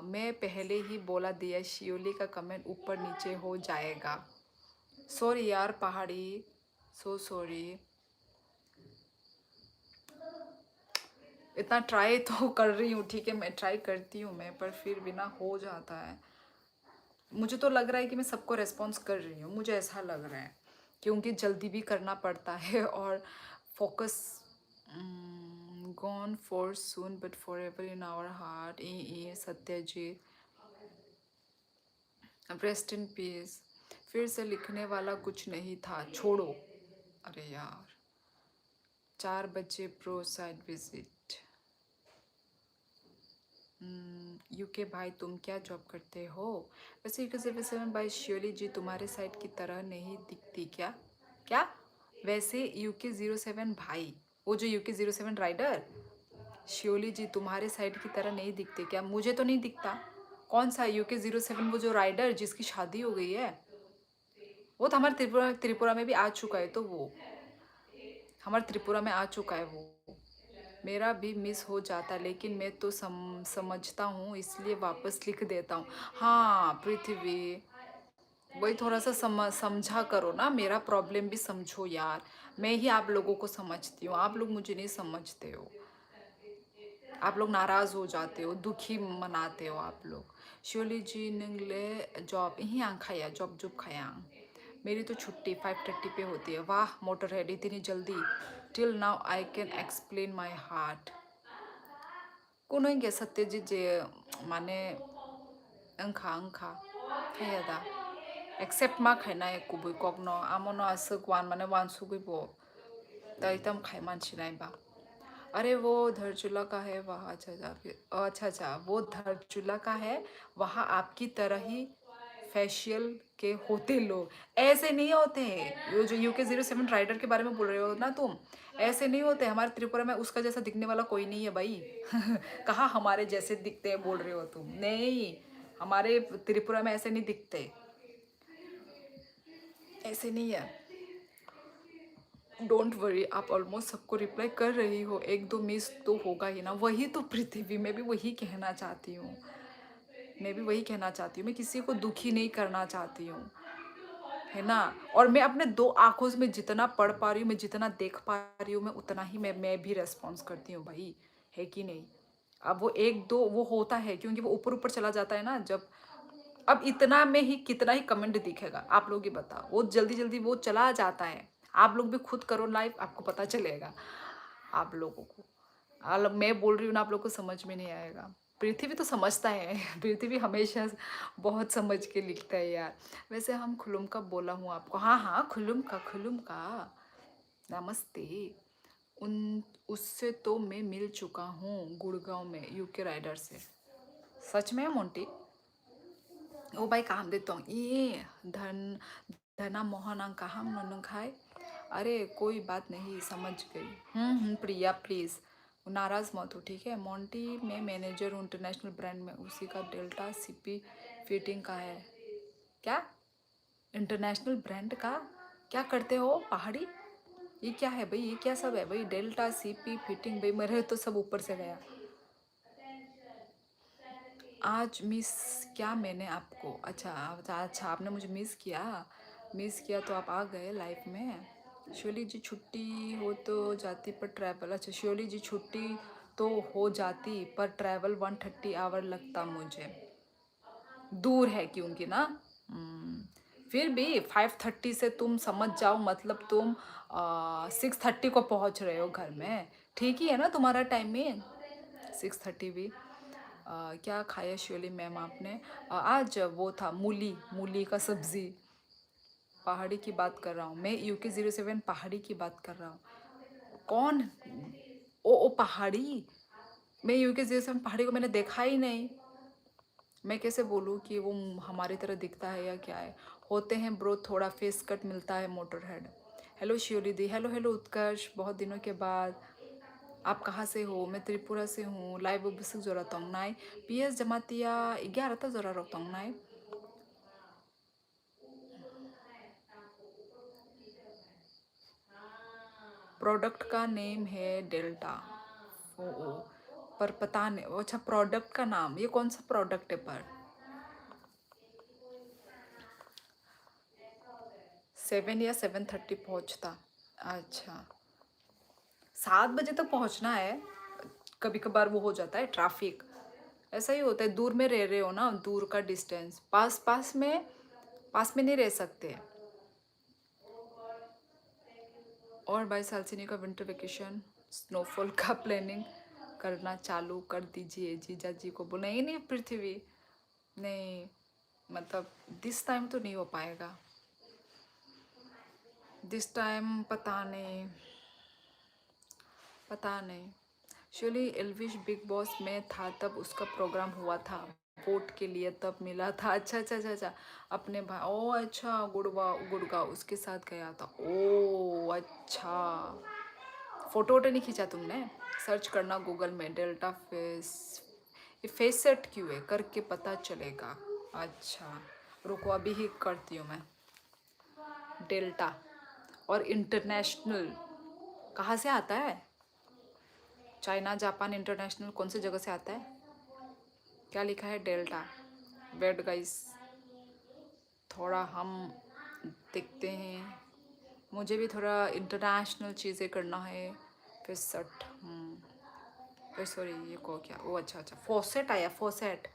A: मैं पहले ही बोला दिया शियोली का कमेंट ऊपर नीचे हो जाएगा। सॉरी यार पहाड़ी, सो सॉरी। इतना ट्राई तो कर रही हूँ, ठीक है मैं ट्राई करती हूँ मैं, पर फिर भी ना हो जाता है। मुझे तो लग रहा है कि मैं सबको रेस्पॉन्स कर रही हूँ, मुझे ऐसा लग रहा है, क्योंकि जल्दी भी करना पड़ता है और focus gone for soon but forever in our heart. ए सत्यजीत, रेस्ट इन पीस। फिर से लिखने वाला कुछ नहीं था, छोड़ो। अरे यार, 4 बजे प्रो साइड विजिट। यूके भाई, तुम क्या जॉब करते हो? वैसे UK07 भाई, श्योली जी तुम्हारे साइड की तरह नहीं दिखती क्या? क्या? वैसे UK07 भाई, वो जो UK07 राइडर, श्योली जी तुम्हारे साइड की तरह नहीं दिखते क्या? मुझे तो नहीं दिखता। कौन सा UK07? वो जो राइडर जिसकी शादी हो गई है, वो तो हमारे त्रिपुरा में भी आ चुका है। तो वो हमारे त्रिपुरा में आ चुका है वो। मेरा भी मिस हो जाता, लेकिन मैं तो समझता हूँ, इसलिए वापस लिख देता हूँ। हाँ पृथ्वी, वही थोड़ा सा समझा करो ना, मेरा प्रॉब्लम भी समझो यार। मैं ही आप लोगों को समझती हूँ, आप लोग मुझे नहीं समझते हो। आप लोग नाराज़ हो जाते हो, दुखी मनाते हो आप लोग। श्योली जी निंगले जॉब यहीं आंग खाया, जॉब जॉब खाया। मेरी तो छुट्टी 5:30 पे होती है। वाह मोटर हेड, इतनी जल्दी। Till now I can explain my heart. कोनोगे सत्यजीत जे माने अंखा अंखा खायादा एक्सेप्ट मा खायनाय कुबुय कगनो आमनो आसक वान माने वान सुगुइबो तम खाय मानसि नायबा। अरे वो धरचूला का है वहाँ। अच्छा अच्छा अच्छा अच्छा, वो धरचूला का है वहाँ। आपकी तरह ही फेशियल के होते लोग, ऐसे नहीं होते हैं। ये जो UK07 राइडर के बारे में बोल रहे हो ना तुम, ऐसे नहीं होते। हमारे त्रिपुरा में उसका जैसा दिखने वाला कोई नहीं है भाई। कहाँ हमारे जैसे दिखते हैं बोल रहे हो तुम? नहीं, हमारे त्रिपुरा में ऐसे नहीं दिखते, ऐसे नहीं है। डोंट वरी, आप ऑलमोस्ट सबको रिप्लाई कर रही हो, 1-2 मिस तो होगा ही ना। वही तो पृथ्वी, मैं भी वही कहना चाहती हूँ। मैं भी वही कहना चाहती हूँ, मैं किसी को दुखी नहीं करना चाहती हूँ, है ना। और मैं अपने 2 आंखों से मैं जितना पढ़ पा रही हूँ, मैं जितना देख पा रही हूँ, मैं उतना ही मैं भी रेस्पॉन्स करती हूँ भाई, है कि नहीं। अब वो 1-2 वो होता है क्योंकि वो ऊपर ऊपर चला जाता है ना जब। अब इतना में ही कितना ही कमेंट दिखेगा, आप लोग ही बताओ। वो जल्दी जल्दी वो चला जाता है। आप लोग भी खुद करो लाइव, आपको पता चलेगा आप लोगों को। मैं बोल रही हूँ ना, आप लोग को समझ में नहीं आएगा। पृथ्वी तो समझता है। पृथ्वी हमेशा बहुत समझ के लिखता है यार। वैसे हम खुलुम का बोला हूँ आपको। हाँ हाँ, खुलुम का, खुलुम का नमस्ते। उन उससे तो मैं मिल चुका हूँ गुड़गांव में, UK राइडर से। सच में मोंटी? ओ भाई काम देता हूँ ये धना मोहन अंक हम नन खाए। अरे कोई बात नहीं, समझ गई। प्रिया प्लीज़ नाराज़ मत हो, ठीक है। मोंटी मैं मैनेजर हूँ इंटरनेशनल ब्रांड में, उसी का डेल्टा CP फिटिंग का है। क्या? इंटरनेशनल ब्रांड का क्या करते हो? पहाड़ी? ये क्या है भाई, ये क्या सब है भाई? डेल्टा CP फिटिंग भाई, मेरे तो सब ऊपर से गया। आज मिस क्या मैंने आपको? अच्छा अच्छा अच्छा, आपने मुझे मिस किया तो आप आ गए लाइफ में। श्योली जी छुट्टी हो तो जाती पर ट्रैवल। अच्छा श्योली जी छुट्टी तो हो जाती पर ट्रैवल 130 आवर लगता मुझे, दूर है क्योंकि ना। फिर भी 5:30 से तुम समझ जाओ, मतलब तुम 6:30 को पहुंच रहे हो घर में। ठीक ही है ना तुम्हारा टाइमिंग, 6:30 भी। क्या खाया श्योली मैम आपने? आज वो था मूली, मूली का सब्जी। पहाड़ी की बात कर रहा हूँ मैं, UK07 पहाड़ी की बात कर रहा हूँ। कौन? ओ पहाड़ी? मैं UK07 पहाड़ी को मैंने देखा ही नहीं। मैं कैसे बोलूँ कि वो हमारी तरह दिखता है या क्या है। होते हैं ब्रो, थोड़ा फेस कट मिलता है मोटर हेड। हेलो श्योरी दी, हेलो हेलो उत्कर्ष, बहुत दिनों के बाद। आप कहाँ से हो? मैं त्रिपुरा से हूँ। लाइव बिसक जोरा तोंगनाई PS जमातिया 11 जोरा रोक तोंगनाई। प्रोडक्ट का नेम है डेल्टा। ओ पर पता नहीं। अच्छा प्रोडक्ट का नाम, ये कौन सा प्रोडक्ट है पर? 7 या 7:30 पहुंचता। अच्छा 7 बजे तक पहुंचना है। कभी कभार वो हो जाता है ट्रैफिक, ऐसा ही होता है। दूर में रह रहे हो ना, दूर का डिस्टेंस, पास में नहीं रह सकते। और भाई सालसिनी का विंटर वेकेशन स्नोफॉल का प्लानिंग करना चालू कर दीजिए जीजा जी को बोला। नहीं नहीं पृथ्वी, नहीं मतलब दिस टाइम तो नहीं हो पाएगा, दिस टाइम पता नहीं। एक्चुअली एल्विश बिग बॉस में था तब उसका प्रोग्राम हुआ था वोट के लिए, तब मिला था। अच्छा अच्छा अच्छा अच्छा, अपने भाई, ओ अच्छा, गुड़गांव उसके साथ गया था। ओ अच्छा, फोटो वोटो नहीं खींचा तुमने? सर्च करना गूगल में डेल्टा फेस, ये फेस सेट क्यों है करके पता चलेगा। अच्छा रुको अभी ही करती हूँ मैं। डेल्टा और इंटरनेशनल कहाँ से आता है? चाइना जापान इंटरनेशनल कौन सी जगह से आता है? क्या लिखा है? डेल्टा। वेट गाइस, थोड़ा हम देखते हैं, मुझे भी थोड़ा इंटरनेशनल चीज़ें करना है। फिर सट फिर सॉरी ये को क्या, ओ अच्छा अच्छा फॉसेट आया, फॉसेट।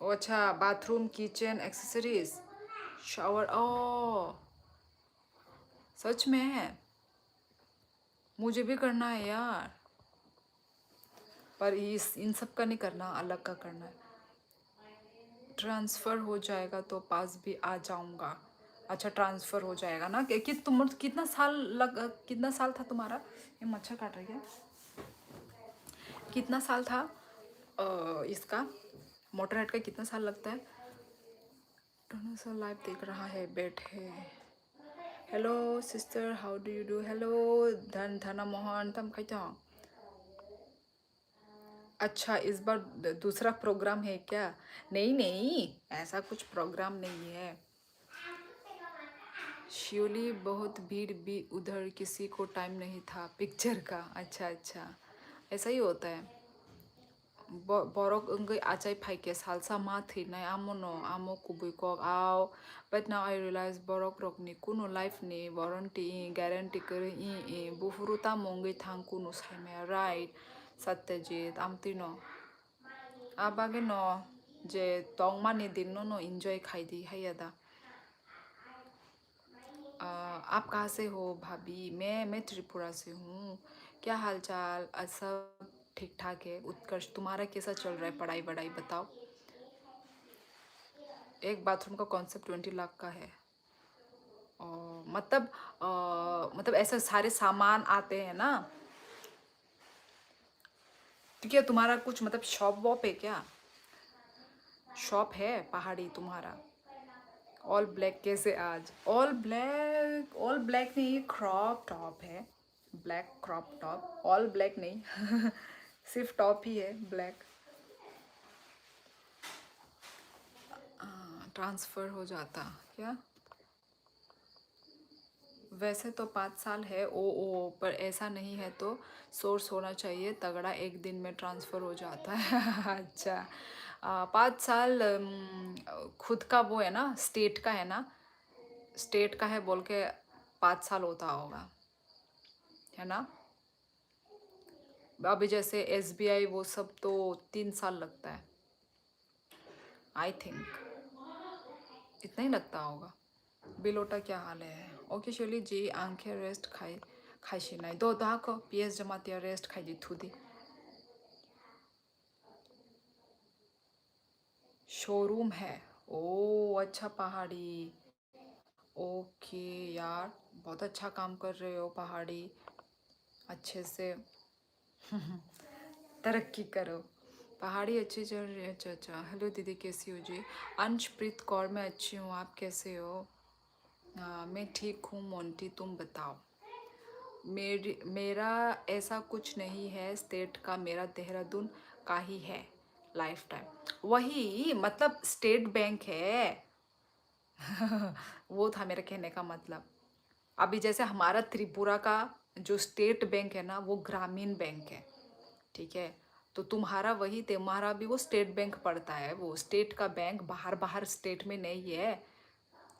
A: ओ अच्छा, बाथरूम किचन एक्सेसरीज शावर। ओ सच में है, मुझे भी करना है यार, पर इस इन सब का नहीं करना, अलग का करना है। ट्रांसफ़र हो जाएगा तो पास भी आ जाऊंगा। अच्छा ट्रांसफ़र हो जाएगा ना, कि तुम कितना साल था तुम्हारा? ये मच्छर काट रही है। कितना साल था इसका मोटरहेड का, कितना साल लगता है? दोनों साल लाइव देख रहा है, बैठे। Hello sister, how do you do? Hello धना मोहन, तम कैसे हो? अच्छा इस बार दूसरा प्रोग्राम है क्या? नहीं नहीं, ऐसा कुछ प्रोग्राम नहीं है। शिवली बहुत भीड़ भी उधर, किसी को टाइम नहीं था पिक्चर का। अच्छा अच्छा, ऐसा ही होता है। borok ungay achai phaike salsa ma thinai amono amo kubuikok aw, but now I realize borok rokni kuno life ni warranty guarantee kare i bufuruta mongai thang kuno saime, right? Satyajit amtino abage no je tongmani din no enjoy खाई hayada। आप कहाँ से हो भाभी? मैं त्रिपुरा से हूँ। क्या हाल चाल? सब ठीक ठाक है। उत्कर्ष तुम्हारा कैसा चल रहा है? पढ़ाई वढ़ाई बताओ। एक बाथरूम का कॉन्सेप्ट 20 लाख का है। मतलब मतलब ऐसे सारे सामान आते हैं ना? तो क्या तुम्हारा कुछ मतलब शॉप वॉप है क्या? शॉप है पहाड़ी तुम्हारा? ऑल ब्लैक कैसे आज? ऑल ब्लैक नहीं, क्रॉप टॉप है, black crop top, all black नहीं सिर्फ टॉप ही है ब्लैक। ट्रांसफ़र हो जाता क्या? वैसे तो 5 साल है ओ, पर ऐसा नहीं है तो सोर्स होना चाहिए तगड़ा, एक दिन में ट्रांसफ़र हो जाता है अच्छा 5 साल खुद का वो है ना, स्टेट का है ना, स्टेट का है बोल के 5 साल होता होगा, है ना? अभी जैसे SBI वो सब तो 3 साल लगता है, आई थिंक इतना ही लगता होगा। बिलोटा क्या हाल है? ओके शोली जी आंखें रेस्ट खाई खाइशी नहीं दो दाको PS जमातिया रेस्ट खाई दी थुदी। शोरूम है? ओ अच्छा पहाड़ी, ओके यार, बहुत अच्छा काम कर रहे हो पहाड़ी, अच्छे से तरक्की करो। पहाड़ी अच्छी चल रही है। अच्छा अच्छा, हेलो दीदी कैसी हो जी? अंशप्रीत कौर, मैं अच्छी हूँ, आप कैसे हो? मैं ठीक हूँ मोंटी, तुम बताओ। मेरा ऐसा कुछ नहीं है स्टेट का, मेरा देहरादून का ही है लाइफ टाइम। वही मतलब स्टेट बैंक है वो था मेरा कहने का मतलब। अभी जैसे हमारा त्रिपुरा का जो स्टेट बैंक है ना, वो ग्रामीण बैंक है, ठीक है? तो तुम्हारा भी वो स्टेट बैंक पड़ता है, वो स्टेट का बैंक, बाहर बाहर स्टेट में नहीं है।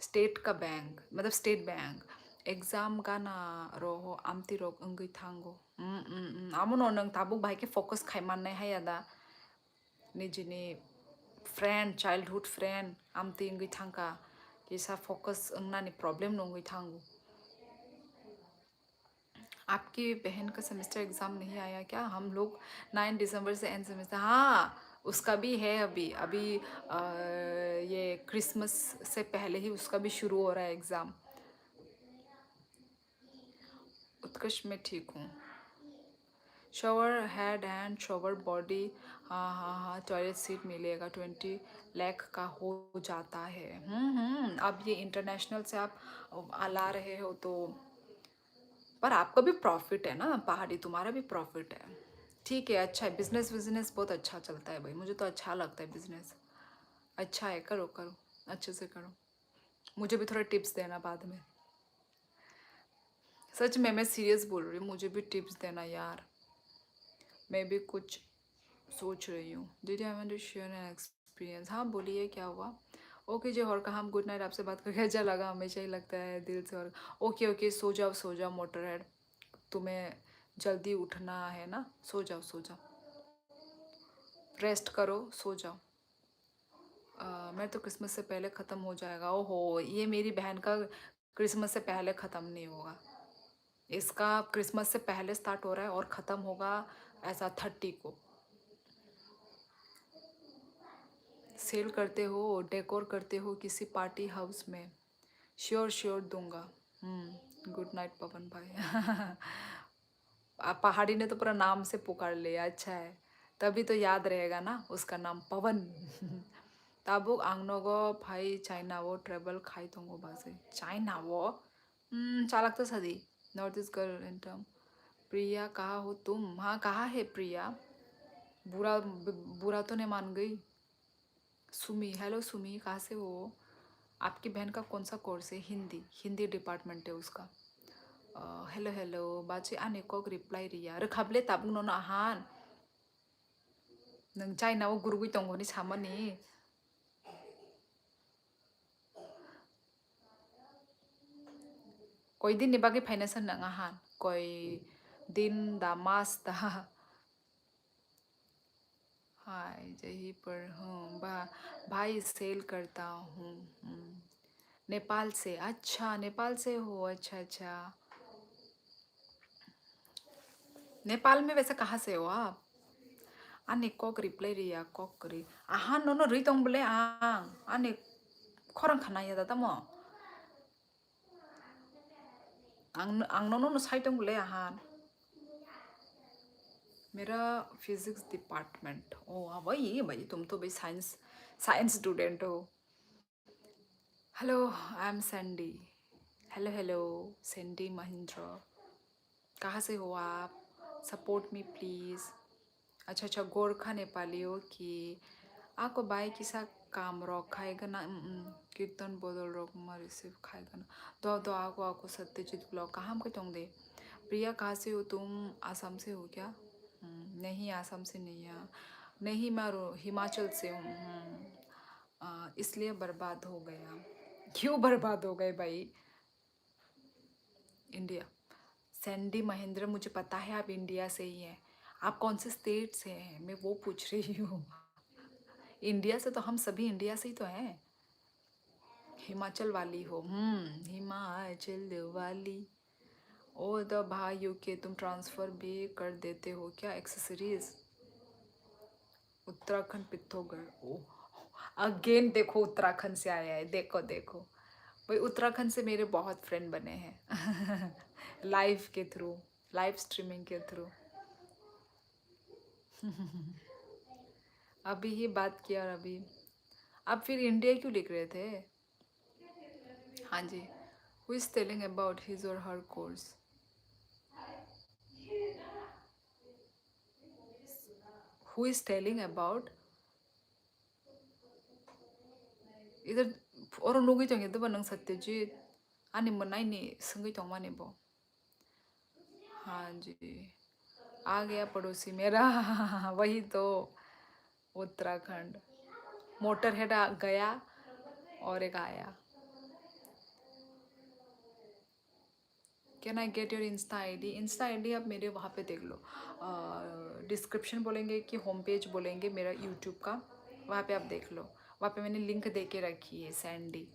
A: स्टेट का बैंक मतलब स्टेट बैंक। एग्जाम का ना रोहो आमती रोग अंगई थांगो आमुनो नंग ताबुक भाई के फोकस खाइमाननाय हायादा निजिनि फ्रेंड चाइल्डहुड फ्रेंड आमती अंगई थांका किसा फोकस अंगनानि प्रॉब्लम नंगई थांगो। आपकी बहन का सेमेस्टर एग्ज़ाम नहीं आया क्या? हम लोग 9 दिसंबर से एंड सेमेस्टर, हाँ, उसका भी है अभी। अभी ये क्रिसमस से पहले ही उसका भी शुरू हो रहा है एग्ज़ाम। उत्कर्ष मैं ठीक हूँ। Shower head and shower body, हाँ हाँ हाँ, टॉयलेट सीट मिलेगा, 20 लाख का हो जाता है। अब ये इंटरनेशनल से आप ला रहे हो तो, पर आपका भी प्रॉफिट है ना पहाड़ी, तुम्हारा भी प्रॉफिट है। ठीक है, अच्छा है, बिजनेस बिजनेस बहुत अच्छा चलता है भाई, मुझे तो अच्छा लगता है बिजनेस। अच्छा है, करो करो, अच्छे से करो। मुझे भी थोड़ा टिप्स देना बाद में। सच में मैं सीरियस बोल रही हूँ, मुझे भी टिप्स देना यार, मैं भी कुछ सोच रही हूँ। Did I want to share an experience, हाँ बोलिए क्या हुआ। ओके जी, और कहा हम गुड नाइट, आपसे बात करके अच्छा लगा, हमेशा ही लगता है दिल से। और ओके ओके, सो जाओ मोटर हेड, तुम्हें जल्दी उठना है ना, सो जाओ सो जाओ, रेस्ट करो, सो जाओ। मैं तो क्रिसमस से पहले ख़त्म हो जाएगा। ओहो, ये मेरी बहन का क्रिसमस से पहले ख़त्म नहीं होगा, इसका क्रिसमस से पहले स्टार्ट हो रहा है और ख़त्म होगा ऐसा 30 को। सेल करते हो, डेकोर करते हो किसी पार्टी हाउस में? श्योर श्योर दूंगा। गुड नाइट पवन भाई। पहाड़ी ने तो पूरा नाम से पुकार लिया, अच्छा है, तभी तो याद रहेगा ना उसका नाम पवन। ताबुक आंगनोगो भाई चाइना वो ट्रेवल खाई तोंगो बासे चाइना वो, चालक तो सदी, north east girl in term. Priya कहाँ हो तुम? हाँ, कहाँ है प्रिया? बुरा बुरा तो नहीं मान गई? सुमी, हेलो सुमी, कहाँ से हो? आपकी बहन का कौन सा कोर्स है? हिंदी, हिंदी डिपार्टमेंट है उसका। हेलो हेलो बाचे आने को रिप्लाई रिया रखाबले ताबुंग नोना आहान नों चाइनाव गुरुगुई तंगोनी सामनी कोई दिन बाकी फाइनेंस नंग आहान कोई दिन दा मास दा। हाय यहीं पर हूँ भाई सेल करता हूँ। नेपाल से, अच्छा नेपाल से हो, अच्छा अच्छा। नेपाल में वैसे कहाँ से हो आप? आने कॉक रिप्लाई रिया कॉक करी आहान नो नो री तंग बोले आंग आने खरं खाना या दादा मो आंग आंग नो नो नो साइड तंग बोले आहान। मेरा फिजिक्स डिपार्टमेंट। ओ हाँ भाई भाई, तुम तो भाई साइंस साइंस स्टूडेंट हो। Hello, I am Sandy. Hello hello Sandy Mahendra, कहाँ से हो आप? Support me please. अच्छा अच्छा, गोरखा नेपाली हो कि आको बाई किसा काम रॉक खाएगा ना, कीर्तन बदल रॉक मा रिसीव खाएगा ना। तो आको आको सत्यजीत ब्लॉग कहाँ हमको तुम दे। प्रिया कहाँ से हो तुम? आसाम से हो क्या? नहीं, आसाम से नहीं है। नहीं, मैं हिमाचल से हूँ। इसलिए बर्बाद हो गया। क्यों बर्बाद हो गए भाई? इंडिया। सैंडी महेंद्र, मुझे पता है आप इंडिया से ही हैं। आप कौन से स्टेट से हैं मैं वो पूछ रही हूँ। इंडिया से तो हम सभी इंडिया से ही तो हैं। हिमाचल वाली हो? हिमाचल वाली। ओ द भाई यूके, तुम ट्रांसफ़र भी कर देते हो क्या एक्सेसरीज? उत्तराखंड पिथौरागढ़। ओ अगेन देखो, उत्तराखंड से आया है, देखो देखो भाई, उत्तराखंड से मेरे बहुत फ्रेंड बने हैं। लाइव के थ्रू, लाइव स्ट्रीमिंग के थ्रू। अभी ही बात किया, और अभी आप फिर इंडिया क्यों लिख रहे थे? हाँ जी। Who is telling about his or her course? Who is telling about इधर और नुगई तो तो नंग सत्यजीत आने मनाई नहीं संगई तो माने बो। हाँ जी, आ गया पड़ोसी मेरा। वही तो, उत्तराखंड। मोटर हेड गया और एक आया। Can I get your Insta ID? Insta ID आप मेरे वहाँ पे देख लो, डिस्क्रिप्शन बोलेंगे कि होम पेज बोलेंगे मेरा यूट्यूब का, वहाँ पे आप देख लो, वहाँ पे मैंने लिंक दे के रखी है, सैंडी।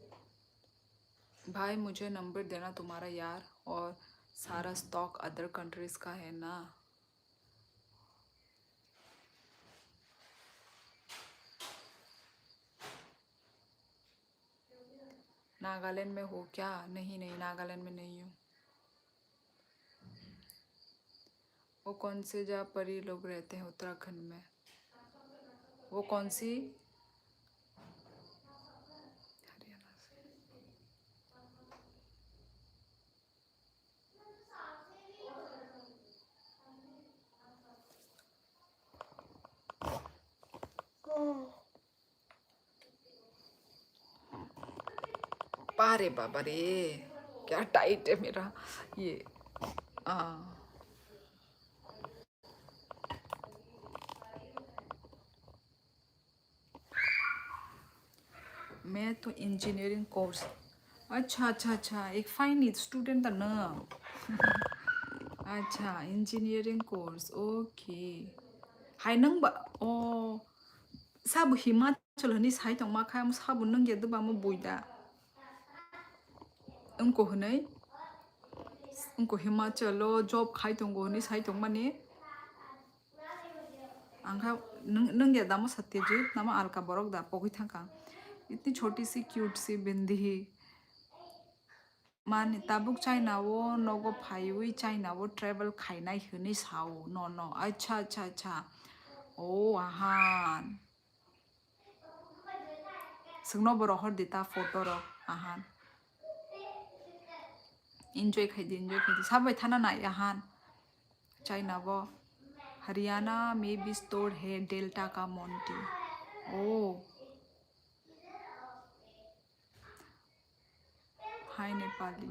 A: भाई मुझे नंबर देना तुम्हारा यार, और सारा स्टॉक अदर कंट्रीज का है ना। नागालैंड में हो क्या? नहीं नहीं, नागालैंड में नहीं हूँ। वो कौन से जहाँ परी लोग रहते हैं उत्तराखंड में? वो कौन सी? हरियाणा से। बारे बाबा रे, क्या टाइट है मेरा ये। हाँ, मैं तो इंजीनियरिंग कोर्स। अच्छा अच्छा अच्छा, एक फाइन स्टूडेंट था ना। अच्छा, इंजीनियरिंग कोर्स, ओके। हाय नंग बा ओ साबु हिमाचल हनी साइ तंग मा खाम साबु नंग यद बा मो बुइदा उनको हनै उनको हिमाचल जॉब खाइ तंग हनी साइ तंग माने आंखा नंग यद दामो सत्यजीत नामा अलका बरक दा पगै थांका इतनी छोटी सी क्यूट सी बिंदी माने ताबुक चाइना वो नगो फाइवी चाइना वो ट्रेवल खाइनाय हनी साओ नो नो अच्छा अच्छा अच्छा ओ आहान संगनो बरो हर देता फोटो रो आहान enjoy खाइदे साबै थाना ना आहान चाइना वो हरियाणा में भी स्टोर है डेल्टा का मोंटी ओ हाय नेपाली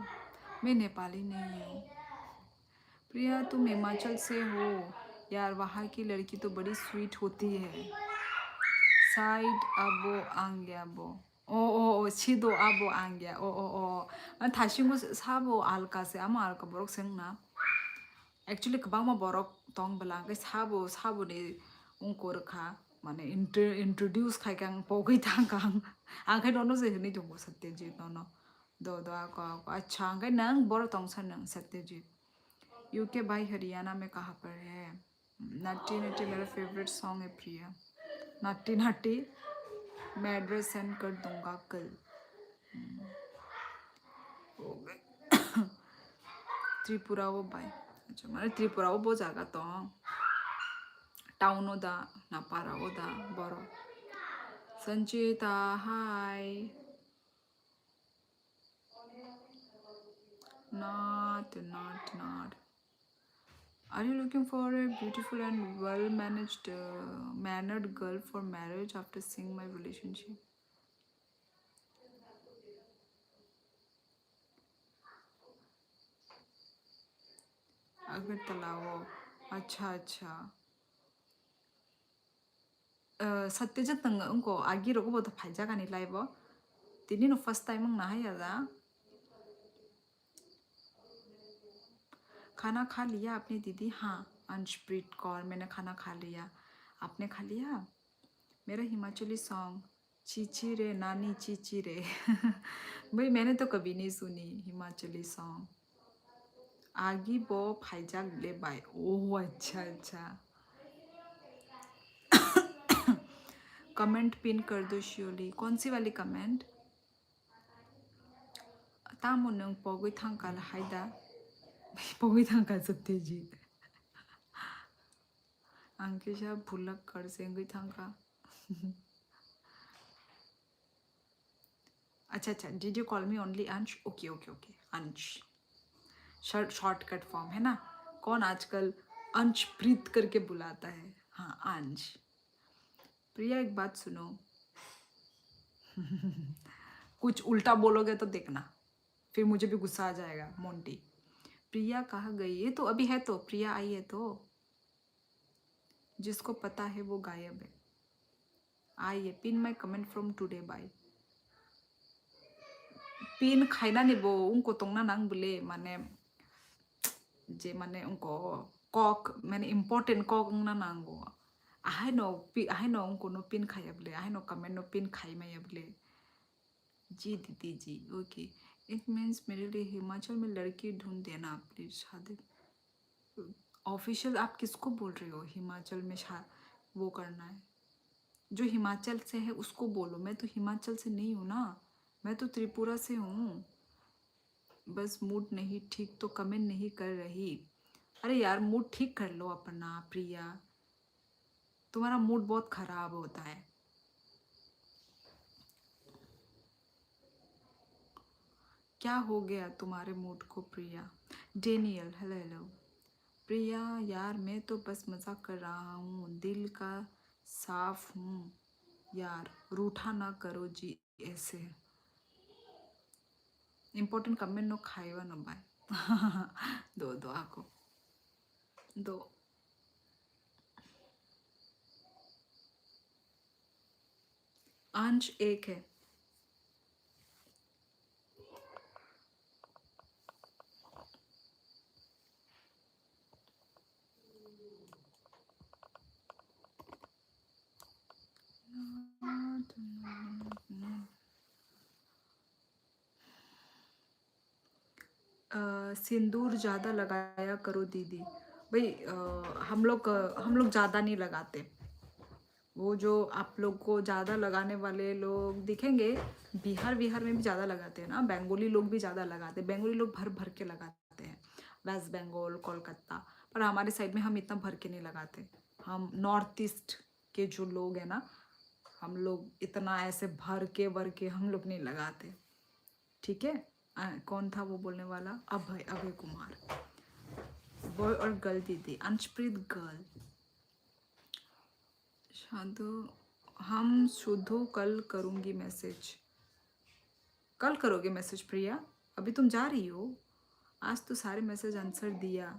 A: मैं नेपाली नहीं हूँ प्रिया तुम हिमाचल से हो यार वहाँ की लड़की तो बड़ी स्वीट होती है साइड अबो आंग्याबो ओ सिदो अबो आंग्या ओ थाशिंगो साबो आलका से आमा आलका बरक सेंगना एक्चुअली कबांग मा बरक तंग बला के साबो ने उनको रखा माने इंट्रोड्यूस खाइकां पगै थांकां आंखाय दोनो जे हनै दंगो सत्यजीत दोनो दो आको अच्छा आंखाय नंग बर तंग सन नंग सत्यजीत यूके भाई हरियाणा में कहाँ पर है नट्टी नट्टी मेरा फेवरेट सॉन्ग है प्रिया नट्टी नट्टी मैं एड्रेस सेंड कर दूंगा कल हो गए त्रिपुरा वो भाई अच्छा माने त्रिपुरा वो बहुत जागा तो टाउन ओदा नापारा ओदा बरो संचिता हाय not are you looking for a beautiful and well managed mannered girl for marriage after seeing my relationship अगर तलावो अच्छा अच्छा सत्यजित नंग उनको आगे रोको बहुत फायजा का नहीं लाइबो तिनी नो फर्स्ट टाइम मंग ना है यादा खाना खा लिया आपने दीदी हाँ अंशप्रीत कौर मैंने खाना खा लिया आपने खा लिया मेरा हिमाचली सॉन्ग चीची रे नानी चीची रे भाई मैंने तो कभी नहीं सुनी हिमाचली सॉन्ग आगी बो फाइजाक ले बाय ओह अच्छा अच्छा कमेंट पिन कर दो शियोली कौन सी वाली कमेंट तामो नंग पगै थांकाल हायदा पगै थांका सत्यजीत अंकेशा भुलक कर सेंगै थांका अच्छा अच्छा did you call me only अंश ओके ओके ओके अंश शॉर्टकट फॉर्म है ना कौन आजकल अंशप्रीत करके बुलाता है हाँ अंश प्रिया एक बात सुनो कुछ उल्टा बोलोगे तो देखना फिर मुझे भी गुस्सा आ जाएगा मोंटी प्रिया कहाँ गई है तो अभी है तो प्रिया आई है तो जिसको पता है वो गायब है आई है pin my comment from today बाय पिन खाइना निबो उनको तोंगना नांग बोले माने जे माने उनको कॉक माने इम्पोर्टेंट कॉक ना नांगो आहै नो उनको नो पिन खाया बोले आहै नो कमेंट नो पिन खाई माया बोले जी दीदी जी ओके इट मीन्स मेरे लिए हिमाचल में लड़की ढूंढ देना प्लीज शादी। ऑफिशियल आप किसको बोल रहे हो हिमाचल में वो करना है? जो हिमाचल से है उसको बोलो, मैं तो हिमाचल से नहीं हूँ ना, मैं तो त्रिपुरा से हूँ। बस मूड नहीं ठीक तो कमेंट नहीं कर रही। अरे यार मूड ठीक कर लो अपना प्रिया, तुम्हारा मूड बहुत खराब होता है। क्या हो गया तुम्हारे मूड को Priya? Daniel hello hello. Priya यार मैं तो बस मजाक कर रहा हूँ, दिल का साफ हूँ यार, रूठा ना करो जी ऐसे। इम्पोर्टेंट कमेंट नो खाएगा ना बाय। दो दो आको दो। अंश एक है। सिंदूर ज़्यादा लगाया करो दीदी। भाई हम लोग ज़्यादा नहीं लगाते। वो जो आप लोग को ज़्यादा लगाने वाले लोग दिखेंगे, बिहार बिहार में भी ज़्यादा लगाते हैं ना, बंगाली लोग भी ज़्यादा लगाते हैं, बंगाली लोग भर भर के लगाते हैं, वेस्ट बंगाल कोलकाता। पर हमारे साइड में हम इतना भर के नहीं लगाते। हम नॉर्थ ईस्ट के जो लोग हैं ना, हम लोग इतना ऐसे भर के हम लोग नहीं लगाते। ठीक है। कौन था वो बोलने वाला? अभय अभय कुमार। बॉय और गर्ल दीदी? अंशप्रीत गर्ल। शादू हम शुद्धू कल करूँगी मैसेज। कल करोगे मैसेज प्रिया? अभी तुम जा रही हो? आज तो सारे मैसेज आंसर दिया।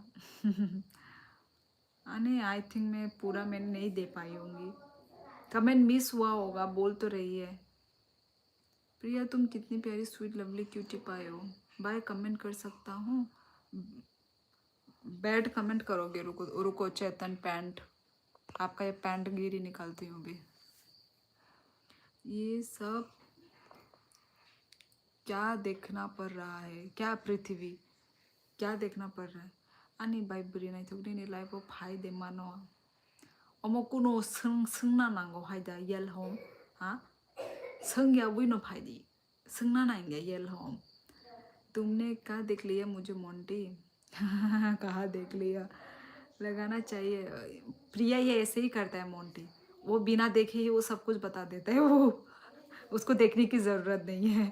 A: नहीं आई थिंक मैं पूरा मैंने नहीं दे पाई होंगी, कमेंट मिस हुआ होगा, बोल तो रही है। प्रिया तुम कितनी प्यारी स्वीट लवली क्यूटी पाए हो। बाय कमेंट कर सकता हूँ? बैड कमेंट करोगे? रुको रुको चेतन पैंट, आपका ये पैंट गिरी निकालती हूँ अभी। ये सब क्या देखना पड़ रहा है? क्या पृथ्वी क्या देखना पड़ रहा है? आनी बाइक बुरी नहीं थोड़ी नहीं लाइफ ऑफ हाई दे मानो अमो कुनो संगना नांगो हाई दा येल होम। हाँ संग्या बुनो भाई दी संगना नांगे येल होम। तुमने क्या देख लिया मुझे मोंटी? कहाँ देख लिया? लगाना चाहिए। प्रिया ये ऐसे ही करता है मोंटी, वो बिना देखे ही वो सब कुछ बता देता है, वो उसको देखने की ज़रूरत नहीं है।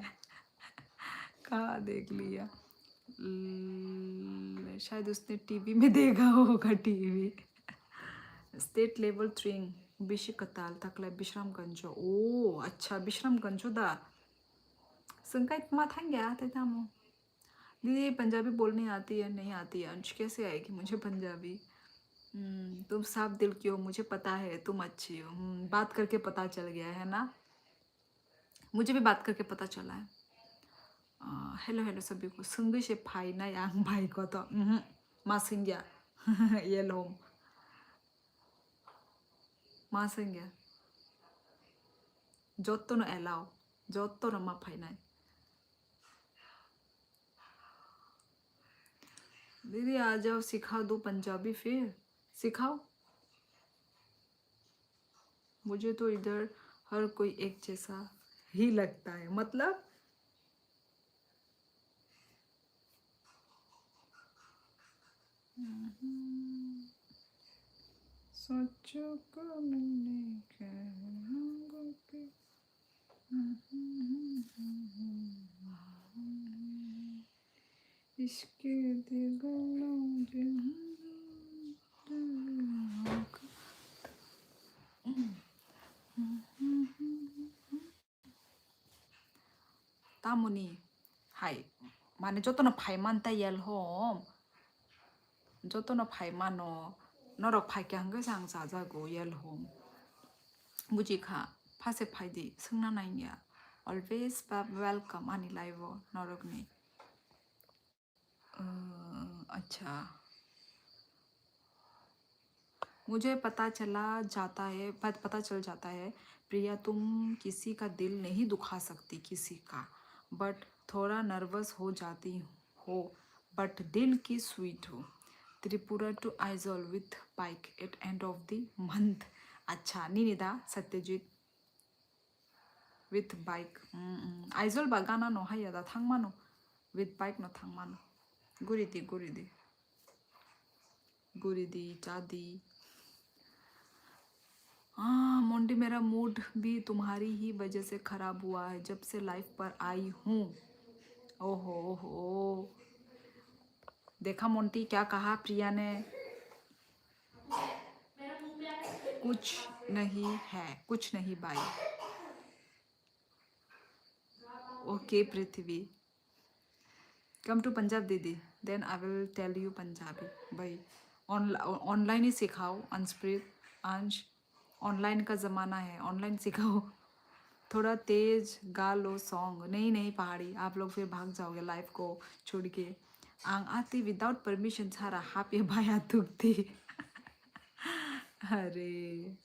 A: कहाँ देख लिया? शायद उसने टीवी में देखा होगा टीवी। स्टेट लेवल ट्रेन बिशिकताल तकला बिश्रामगंज। ओ अच्छा बिश्रामगंज दा संकाइत मा था गया थे तामो। दीदी पंजाबी बोलनी आती है? नहीं आती है अंश, कैसे आएगी मुझे पंजाबी? तुम साफ दिल की हो मुझे पता है, तुम अच्छी हो। बात करके पता चल गया है ना, मुझे भी बात करके पता चला है। हेलो हेलो सभी को। संग से भाई ना यांग भाई को तो मा संज्ञा ये लो मा संज्ञा जोतो न एलाओ जोतो न मा भाई ना। दीदी आ जाओ सिखा दो पंजाबी, फिर सिखाओ। मुझे तो इधर हर कोई एक जैसा ही लगता है, मतलब सोचो को मैंने कहना कि इसके दिगलों तामुनी हाय माने जो तो ना भाई मानता यल होम जो तो ना भाई मानो नरक भाई के हंगे सांग जाजागो यल होम बुझी खा फासे भाई दी संगना नाइया ऑलवेज वेलकम आनी लाइव नरक ने। अच्छा मुझे पता चल जाता है प्रिया तुम किसी का दिल नहीं दुखा सकती किसी का, बट थोड़ा नर्वस हो जाती हो बट दिल की स्वीट हो। Tripura to Aizawl with bike at end of the month. अच्छा निनिदा Satyajit with bike. Aizol bagana no haya da thangmano with bike no thangmano. Guridi chadi. हाँ मोंटी मेरा मूड भी तुम्हारी ही वजह से खराब हुआ है जब से लाइफ पर आई हूँ। ओहो ओहो देखा मोंटी क्या कहा प्रिया ने। कुछ नहीं है कुछ नहीं बाई। Okay Prithvi come to Punjab दीदी then I will tell you Punjabi भाई। ऑनलाइन ही सिखाओ अंशप्रीत अंश ऑनलाइन का ज़माना है ऑनलाइन सिखाओ। थोड़ा तेज गा लो सॉन्ग। नहीं नहीं पहाड़ी आप लोग फिर भाग जाओगे लाइफ को छोड़ के। आंग आती विदाउट परमिशन सारा हाप ये भाया दुखती। अरे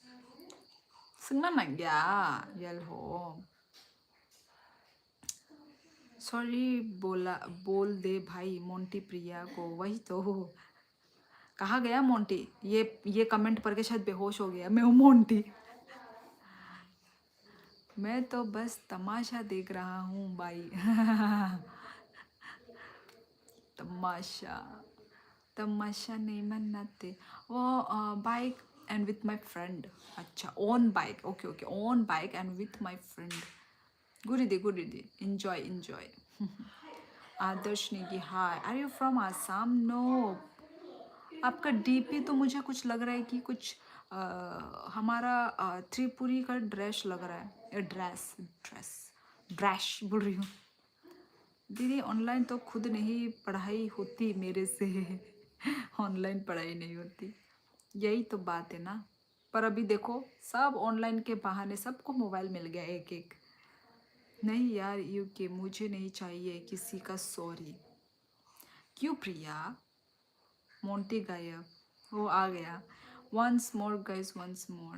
A: सुनना ना क्या यल हो सॉरी बोल दे भाई मोंटी प्रिया को। वही तो कहा गया मोंटी। ये कमेंट पढ़ के शायद बेहोश हो गया मैं हूँ मोंटी। मैं तो बस तमाशा देख रहा हूँ भाई। तमाशा तमाशा नहीं मनाते वो bike and with my friend. अच्छा on bike okay okay on bike and with my friend. Good enjoy enjoy. Adarsh Negi hi are you from Assam. No आपका डीपी तो मुझे कुछ लग रहा है कि कुछ हमारा त्रिपुरी का ड्रेस लग रहा है। ड्रेस ड्रेस ड्रेस बोल रही हूँ दीदी। ऑनलाइन तो खुद नहीं पढ़ाई होती मेरे से। ऑनलाइन पढ़ाई नहीं होती यही तो बात है ना। पर अभी देखो सब ऑनलाइन के बहाने सबको मोबाइल मिल गया एक एक। नहीं यार यूके मुझे नहीं चाहिए किसी का सॉरी। क्यों प्रिया मोंटी गायब वो आ गया। Once more guys once more.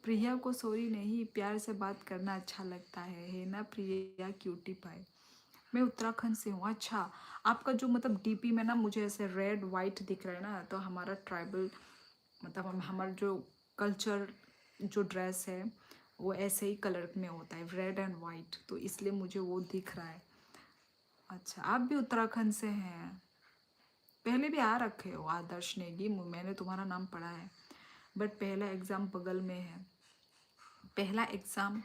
A: Priya को सॉरी नहीं प्यार से बात करना अच्छा लगता है ना प्रिया क्यूटी पाई। मैं उत्तराखंड से हूँ। अच्छा आपका जो मतलब डीपी में ना मुझे ऐसे रेड वाइट दिख रहा है ना तो हमारा ट्राइबल मतलब हमारा जो कल्चर जो ड्रेस है वो ऐसे ही कलर में होता है रेड एंड वाइट तो इसलिए मुझे वो दिख रहा है। अच्छा आप भी उत्तराखंड से हैं। पहले भी आ रखे हो आदर्श नेगी मैंने तुम्हारा नाम पढ़ा है बट पहला एग्ज़ाम बगल में है। पहला एग्ज़ाम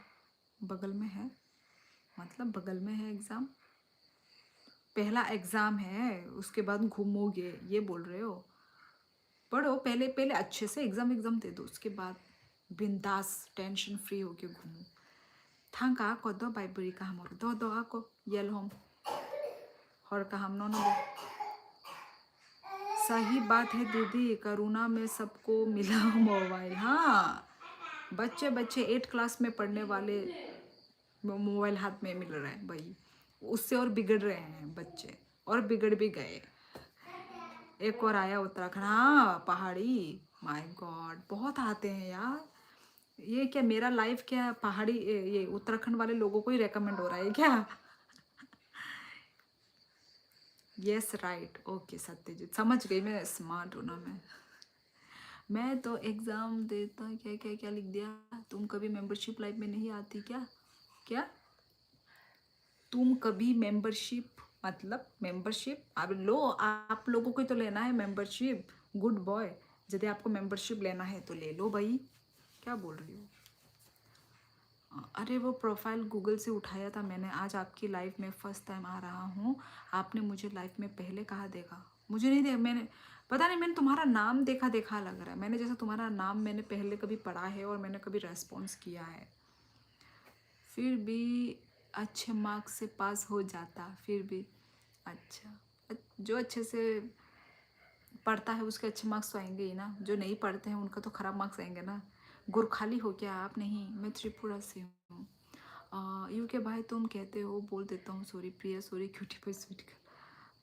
A: बगल में है मतलब बगल में है एग्ज़ाम। पहला एग्ज़ाम है उसके बाद घूमोगे ये बोल रहे हो। पढ़ो पहले पहले अच्छे से एग्ज़ाम दे दो उसके बाद बिंदास टेंशन फ्री होके घूमो। थांका को दो बाइबरी का हम दो आको यल हम और का हम नो सही बात है दीदी करोना में सबको मिला मोबाइल। हाँ बच्चे बच्चे 8 क्लास में पढ़ने वाले मोबाइल हाथ में मिल रहा है भाई। उससे और बिगड़ रहे हैं बच्चे और बिगड़ भी गए। एक और आया उत्तराखंड हाँ पहाड़ी माय गॉड बहुत आते हैं यार। ये क्या मेरा लाइफ क्या पहाड़ी ये उत्तराखंड वाले लोगों को ही रेकमेंड हो रहा है क्या। यस राइट ओके सत्यजीत समझ गई मैं स्मार्ट हूँ ना मैं तो एग्ज़ाम देता क्या क्या क्या लिख दिया। तुम कभी मेंबरशिप लाइफ में नहीं आती क्या क्या तुम कभी मेंबरशिप मतलब मेंबरशिप अब लो आप लोगों को ही तो लेना है मेंबरशिप। गुड बॉय यदि आपको मेंबरशिप लेना है तो ले लो भाई क्या बोल रही हो। अरे वो प्रोफाइल गूगल से उठाया था मैंने आज आपकी लाइफ में फर्स्ट टाइम आ रहा हूँ। आपने मुझे लाइफ में पहले कहा देखा मुझे नहीं देखा मैंने पता नहीं मैंने तुम्हारा नाम देखा देखा लग रहा है। मैंने जैसा तुम्हारा नाम मैंने पहले कभी पढ़ा है और मैंने कभी रेस्पॉन्स किया है। फिर भी अच्छे मार्क्स से पास हो जाता फिर भी। अच्छा जो अच्छे से पढ़ता है उसके अच्छे मार्क्स तो आएंगे ही ना। जो नहीं पढ़ते हैं उनका तो ख़राब मार्क्स आएंगे ना। गुरखाली हो क्या आप। नहीं मैं त्रिपुरा से हूँ। यू के भाई तुम कहते हो बोल देता हूँ सॉरी प्रिया सॉरी क्यूटी भाई स्वीट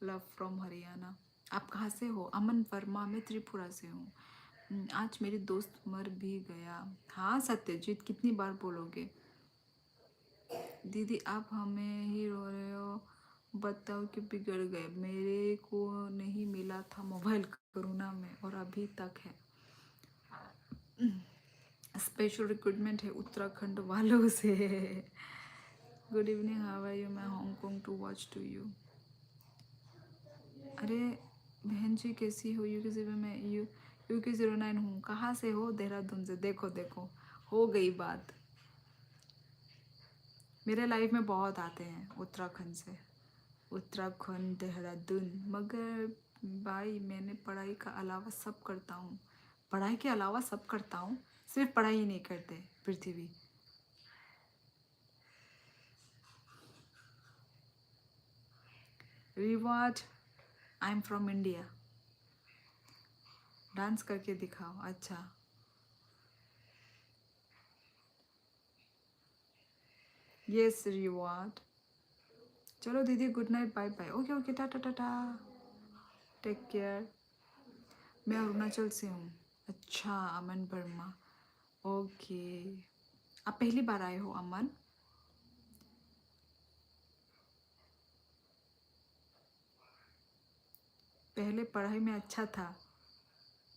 A: लव फ्रॉम हरियाणा। आप कहाँ से हो। अमन वर्मा मैं त्रिपुरा से हूँ। आज मेरी दोस्त मर भी गया। हाँ सत्यजीत कितनी बार बोलोगे। दीदी आप हमें ही रो रहे हो, बताओ कि बिगड़ गए। मेरे को नहीं मिला था मोबाइल कोरोना में और अभी तक है। स्पेशल रिक्रूटमेंट है उत्तराखंड वालों से। Good evening, how are you, मैं Hong Kong to watch to you. अरे बहन जी कैसी हो? UK 0 में UK 09 हूँ। कहाँ से हो? देहरादून से। देखो देखो हो गई बात। मेरे लाइफ में बहुत आते हैं उत्तराखंड से, उत्तराखंड देहरादून। मगर भाई मैंने पढ़ाई का अलावा सब करता हूँ, पढ़ाई के अलावा सब करता हूँ, सिर्फ पढ़ाई ही नहीं करते Prithvi. Reward, I am from India. Dance करके दिखाओ। अच्छा यस रिवॉर्ड। चलो दीदी good night, bye bye. Okay okay, tata tata, take care. मैं अरुणाचल से हूँ। अच्छा अमन वर्मा, ओके। आप पहली बार आए हो अमन? पहले पढ़ाई में अच्छा था,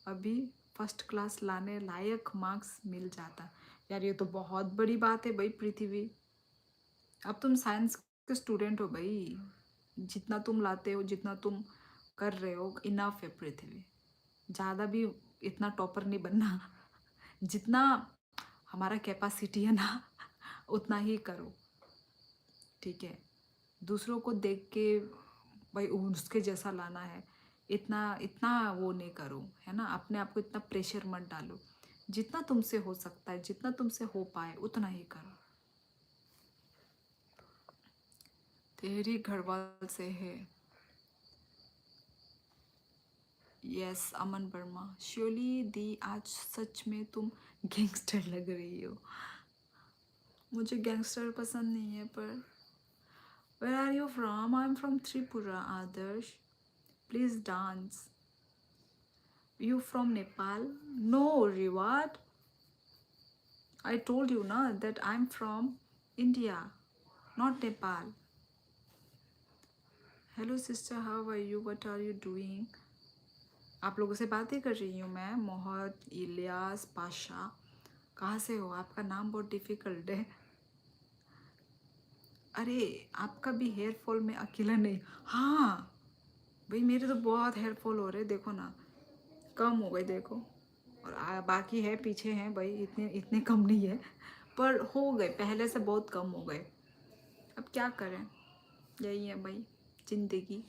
A: अभी फर्स्ट क्लास लाने लायक मार्क्स मिल जाता। यार ये तो बहुत बड़ी बात है भाई पृथ्वी। अब तुम साइंस के स्टूडेंट हो भाई, जितना तुम लाते हो, जितना तुम कर रहे हो इनफ है पृथ्वी। ज़्यादा भी इतना टॉपर नहीं बनना। जितना हमारा कैपेसिटी है ना उतना ही करो, ठीक है? दूसरों को देख के भाई उसके जैसा लाना है, इतना इतना वो नहीं करो, है ना? अपने आप को इतना प्रेशर मत डालो। जितना तुमसे हो सकता है, जितना तुमसे हो पाए उतना ही करो। तेरी घरवाल से है। यस अमन वर्मा, श्योरली दी आज सच में तुम गैंगस्टर लग रही हो। मुझे गैंगस्टर पसंद नहीं है पर। Where are you from? I am from Tripura. Adarsh please dance. You from Nepal? No, Reward. I told you na that I'm from India, not Nepal. Hello sister, how are you? What are you doing? आप लोगों से बातें कर रही हूँ मैं। मोहम्मद इलियास पाशा, कहाँ से हो? आपका नाम बहुत डिफिकल्ट है। अरे आपका भी हेयर फॉल में अकेला नहीं। हाँ भाई मेरे तो बहुत हेयर फॉल हो रहे, देखो ना, कम हो गए देखो। और बाकी है पीछे हैं भाई, इतने इतने कम नहीं है पर हो गए, पहले से बहुत कम हो गए। अब क्या करें, यही है भाई जिंदगी।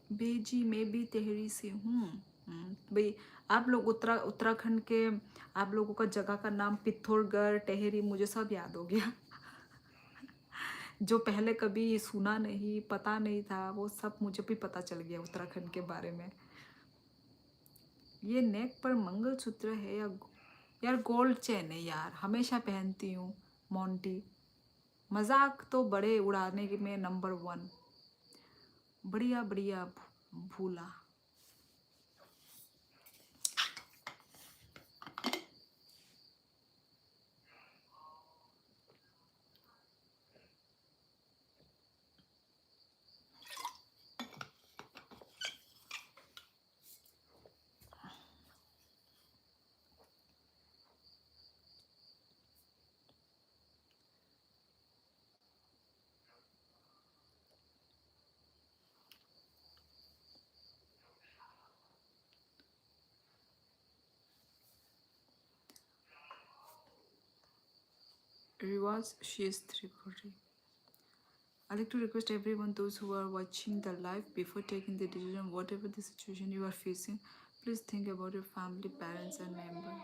A: बेजी मैं भी टिहरी से हूँ। भाई आप लोग उत्तराखंड के, आप लोगों का जगह का नाम पिथौरगढ़, टिहरी, मुझे सब याद हो गया। जो पहले कभी सुना नहीं, पता नहीं था, वो सब मुझे भी पता चल गया उत्तराखंड के बारे में। ये नेक पर मंगलसूत्र है या यार गोल्ड चेन है यार, हमेशा पहनती हूँ मोंटी। मजाक तो बड़े उड़ाने में नंबर 1। बढ़िया बढ़िया भूला। Rewards, she is Tripuri. I like to request everyone, those who are watching the live, before taking the decision, whatever the situation you are facing, please think about your family, parents, and member.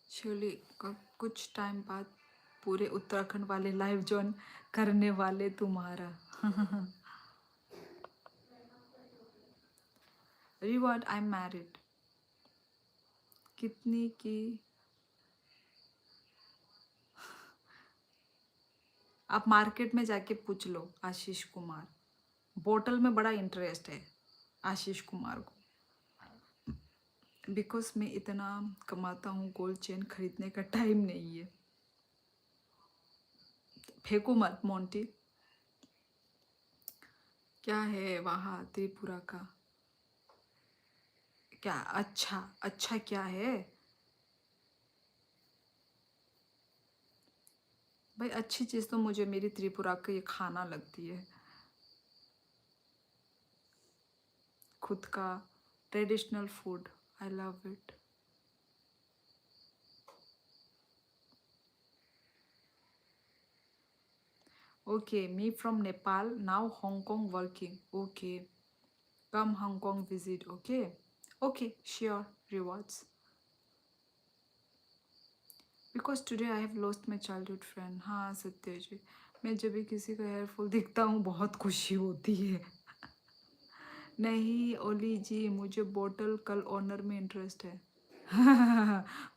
A: Surely, कुछ time बाद पूरे उत्तराखंड वाले live join करने वाले तुम्हारा। Reward, I am married. कितनी की? आप मार्केट में जाके पूछ लो आशीष कुमार, बोतल में बड़ा इंटरेस्ट है आशीष कुमार को। बिकॉज मैं इतना कमाता हूँ, गोल्ड चेन खरीदने का टाइम नहीं है। फेंको मत मोंटी। क्या है वहाँ त्रिपुरा का? क्या अच्छा? अच्छा क्या है भाई? अच्छी चीज़ तो मुझे मेरी त्रिपुरा का ये खाना लगती है, खुद का traditional food. I love it. Okay, me from Nepal now Hong Kong working. Okay, come Hong Kong visit. Okay okay sure, rewards. Because today I have lost my childhood friend. हाँ सत्य जी, मैं जब भी किसी का हेयरफॉल दिखता हूँ बहुत खुशी होती है। नहीं ओली जी, मुझे बॉटल कल ऑनर में इंटरेस्ट है।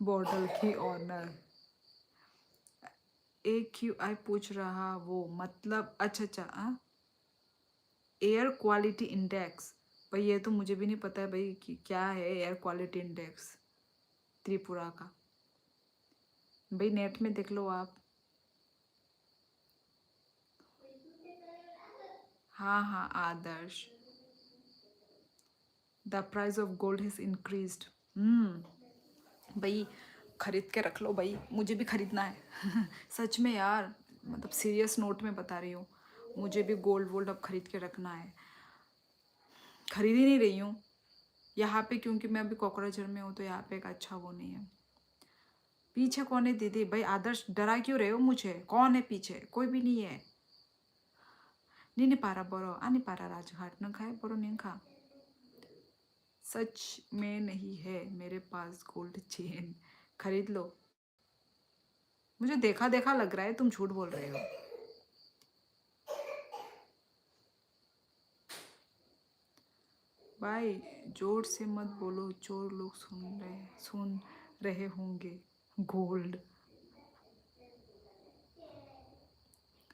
A: बॉटल की ऑनर। AQI पूछ रहा वो मतलब अच्छा अच्छा, एयर क्वालिटी इंडेक्स। भाई ये तो मुझे भी नहीं पता है भाई कि क्या है एयर क्वालिटी इंडेक्स त्रिपुरा का। भाई नेट में देख लो आप। हाँ हाँ Adarsh, the price of gold has increased. भाई खरीद के रख लो भाई, मुझे भी खरीदना है। सच में यार, मतलब सीरियस नोट में बता रही हूँ, मुझे भी गोल्ड वोल्ड अब खरीद के रखना है। खरीद ही नहीं रही हूँ यहाँ पे, क्योंकि मैं अभी कोकराझार में हूँ तो यहाँ पे एक अच्छा वो नहीं है। पीछे कौन है दीदी? भाई आदर्श डरा क्यों रहे हो मुझे? कौन है पीछे? कोई भी नहीं है। नहीं पारा बरो नहीं पारा राजघाट न खाए बरो नहीं खा। सच में नहीं है मेरे पास गोल्ड चेन, खरीद लो। मुझे देखा देखा लग रहा है, तुम झूठ बोल रहे हो। भाई जोर से मत बोलो, चोर लोग सुन रहे होंगे। Gold,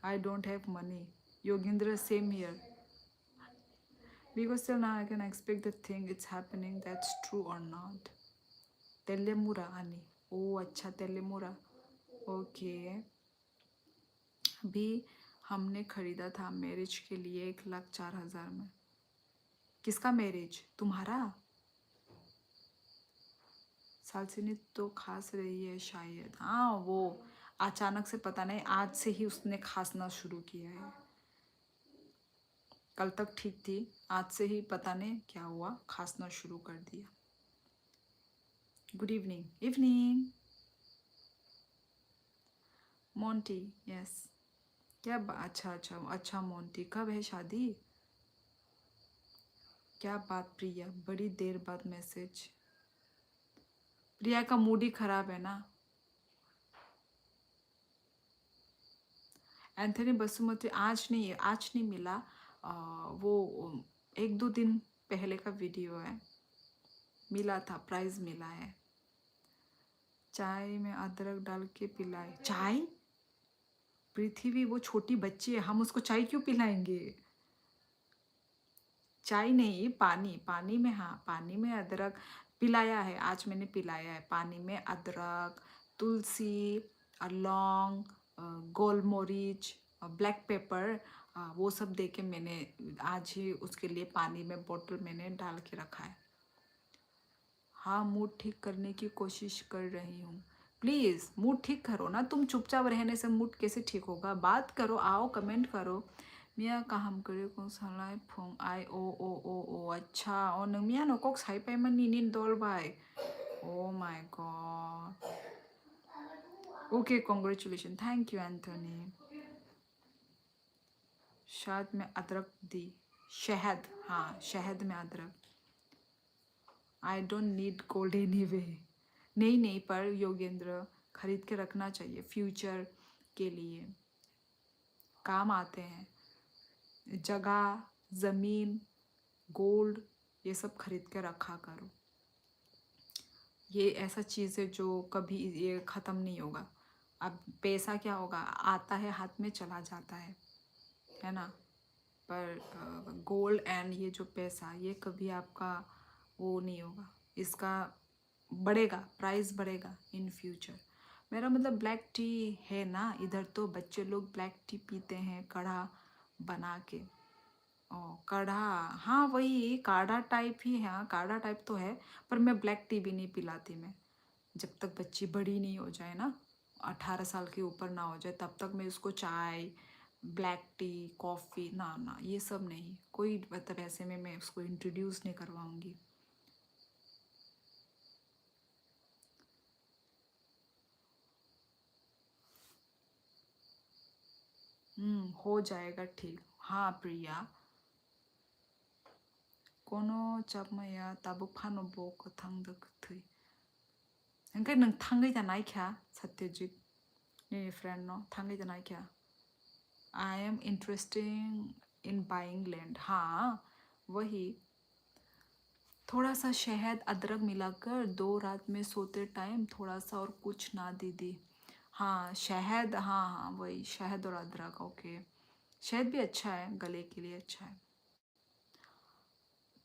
A: I don't have money. Yogendra same here, because till now I can expect the thing it's happening, that's true or not. तेलेमुरा आनी, ओ अच्छा तेलेमुरा, ओके। अभी हमने खरीदा था मैरिज के लिए 1,04,000 में। किसका मैरिज? तुम्हारा? सालसिनी तो खास रही है शायद। हाँ वो अचानक से, पता नहीं आज से ही उसने खांसना शुरू किया है। कल तक ठीक थी, आज से ही पता नहीं क्या हुआ, खांसना शुरू कर दिया। Good evening. Evening Monty, yes. क्या अच्छा अच्छा अच्छा मोंटी, कब है शादी? क्या बात प्रिया, बड़ी देर बाद मैसेज। प्रिया का मूड ही खराब है ना। एंथनी बसुमती आज नहीं मिला। वो 1-2 दिन पहले का वीडियो है, मिला था, प्राइज मिला है। चाय में अदरक डाल के पिलाए। चाय? पृथ्वी वो छोटी बच्ची है, हम उसको चाय क्यों पिलाएंगे? चाय नहीं, पानी। पानी में, हाँ पानी में अदरक पिलाया है, आज मैंने पिलाया है। पानी में अदरक, तुलसी, लौंग, गोलमरीच, ब्लैक पेपर, वो सब दे के मैंने आज ही उसके लिए पानी में बोतल मैंने डाल के रखा है। हाँ मूड ठीक करने की कोशिश कर रही हूँ। प्लीज़ मूड ठीक करो ना, तुम चुपचाप रहने से मूड कैसे ठीक होगा? बात करो, आओ कमेंट करो। मिया काम करे को सालाय फोंग आई ओ अच्छा ओ नों मिया नो कक साइ पाइ मान निन दल bye. Oh my god. Okay congratulation, thank you Anthony. शहद में अदरक दी। शहद, हाँ शहद में अदरक। I don't need gold anyway. नहीं पर योगेंद्र खरीद के रखना चाहिए, फ्यूचर के लिए काम आते हैं। जगह, ज़मीन, गोल्ड, ये सब खरीद के रखा करो। ये ऐसा चीज़ है जो कभी ये ख़त्म नहीं होगा। अब पैसा क्या होगा, आता है हाथ में चला जाता है ना। पर गोल्ड एंड ये जो पैसा, ये कभी आपका वो नहीं होगा। इसका बढ़ेगा, प्राइस बढ़ेगा इन फ्यूचर। मेरा मतलब ब्लैक टी है ना, इधर तो बच्चे लोग ब्लैक टी पीते हैं काढ़ा बना के। ओ काढ़ा, हाँ वही काढ़ा टाइप ही है, हाँ काढ़ा टाइप तो है, पर मैं ब्लैक टी भी नहीं पिलाती मैं। जब तक बच्ची बड़ी नहीं हो जाए ना, 18 साल के ऊपर ना हो जाए, तब तक मैं उसको चाय, ब्लैक टी, कॉफ़ी ना ना ये सब नहीं, कोई मतलब ऐसे में मैं उसको इंट्रोड्यूस नहीं करवाऊंगी। हो जाएगा ठीक। हाँ प्रिया, कोनो 잡마야 따복 파노보 거탕더 그트이. 그러니까 능 탕의잖아 이캬 सत्यजित मेरे friend no 탕의잖아 이캬. I am interested in buying land. हाँ वही, थोड़ा सा शहद अदरक मिलाकर 2 रात में सोते टाइम थोड़ा सा और कुछ ना दीदी। हाँ शहद, हाँ हाँ वही शहद और अदरक, ओके। शहद भी अच्छा है, गले के लिए अच्छा है।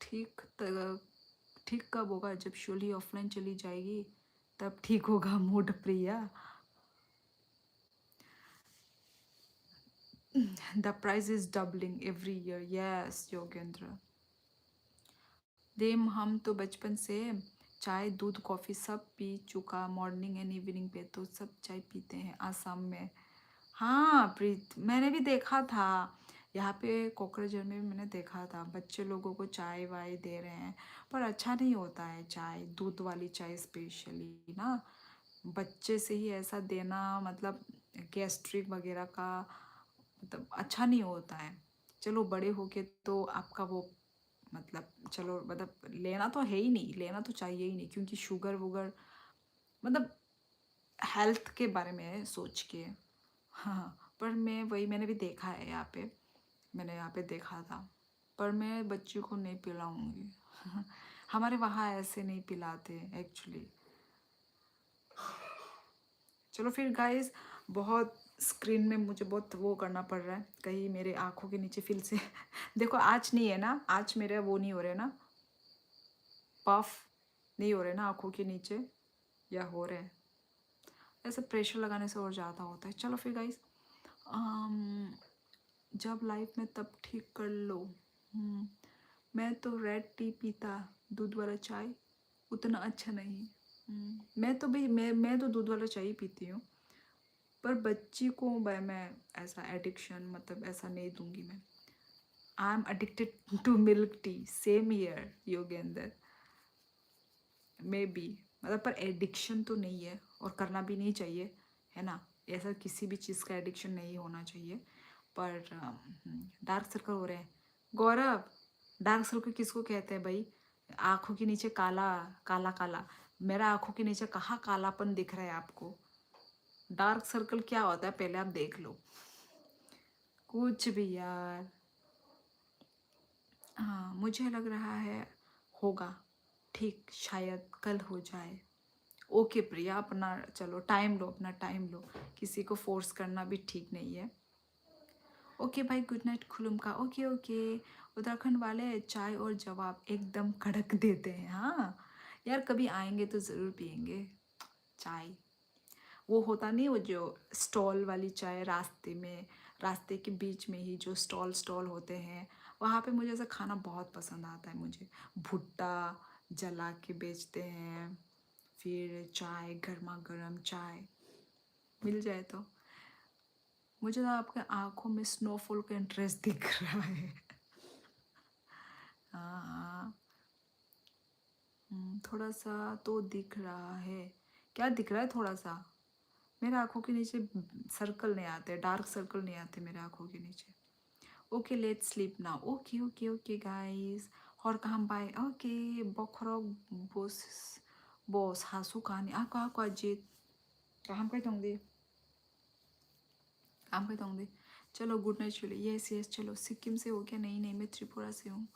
A: ठीक ठीक कब होगा, जब शोली ऑफलाइन चली जाएगी तब ठीक होगा mood Priya. The price is doubling every year, yes Yogendra. Them हम तो बचपन से चाय दूध कॉफ़ी सब पी चुका, मॉर्निंग एंड इवनिंग पे तो सब चाय पीते हैं आसाम में। हाँ प्रीत, मैंने भी देखा था यहाँ पे कोकराझार में भी मैंने देखा था, बच्चे लोगों को चाय वाय दे रहे हैं, पर अच्छा नहीं होता है चाय, दूध वाली चाय स्पेशली ना, बच्चे से ही ऐसा देना मतलब गैस्ट्रिक वगैरह का मतलब अच्छा नहीं होता है। चलो बड़े होके तो आपका वो मतलब चलो मतलब लेना तो है ही नहीं, लेना तो चाहिए ही नहीं, क्योंकि शुगर वुगर मतलब हेल्थ के बारे में सोच के। हाँ पर मैं वही मैंने भी देखा है यहाँ पे, मैंने यहाँ पे देखा था, पर मैं बच्ची को नहीं पिलाऊंगी। हमारे वहाँ ऐसे नहीं पिलाते एक्चुअली। चलो फिर गाइस, बहुत स्क्रीन में मुझे बहुत वो करना पड़ रहा है, कहीं मेरे आँखों के नीचे फिर से देखो आज नहीं है ना, आज मेरे वो नहीं हो रहे ना, पफ नहीं हो रहे ना आँखों के नीचे, या हो रहे हैं, ऐसे प्रेशर लगाने से और ज़्यादा होता है। चलो फिर गाइस, जब लाइफ में तब ठीक कर लो। मैं तो रेड टी पीता, दूध वाला चाय उतना अच्छा नहीं। मैं तो भाई मैं तो दूध वाला चाय ही पीती हूँ, पर बच्ची को भाई मैं ऐसा एडिक्शन मतलब ऐसा नहीं दूंगी मैं। I am addicted to milk tea, same year Yogendra, maybe बी मतलब पर एडिक्शन तो नहीं है और करना भी नहीं चाहिए, है ना, ऐसा किसी भी चीज़ का एडिक्शन नहीं होना चाहिए। पर डार्क सर्कल हो रहे हैं गौरव, डार्क सर्कल किसको कहते हैं भाई, आँखों के नीचे काला काला काला, मेरा आँखों के नीचे कहाँ कालापन दिख रहा है आपको, डार्क सर्कल क्या होता है पहले आप देख लो, कुछ भी यार। हाँ मुझे लग रहा है होगा ठीक, शायद कल हो जाए। ओके प्रिया, अपना चलो टाइम लो, अपना टाइम लो, किसी को फोर्स करना भी ठीक नहीं है। ओके भाई, गुड नाइट खुलुम का, ओके ओके। उत्तराखंड वाले चाय और जवाब एकदम कड़क देते हैं, हाँ यार कभी आएंगे तो ज़रूर पियेंगे चाय। वो होता नहीं, वो जो स्टॉल वाली चाय रास्ते में, रास्ते के बीच में ही जो स्टॉल स्टॉल होते हैं, वहाँ पे मुझे ऐसा खाना बहुत पसंद आता है। मुझे भुट्टा जला के बेचते हैं, फिर चाय गर्मा गर्म चाय मिल जाए तो। मुझे तो आपके आंखों में स्नोफॉल का इंटरेस्ट दिख रहा है। हाँ हाँ, थोड़ा सा तो दिख रहा है। क्या दिख रहा है थोड़ा सा, मेरे आंखों के नीचे सर्कल नहीं आते, डार्क सर्कल नहीं आते मेरे आंखों के नीचे। Okay let's sleep now, okay okay okay guys, और कहाँ बाय, ओके बखरो बोस बोस हासु कहानी आको आको अजीत कहाँ पे होंगे, काम पे होंगे। चलो गुड नाइट, चलो यस यस, चलो सिक्किम से हो क्या, नहीं नहीं मैं त्रिपुरा से हूँ,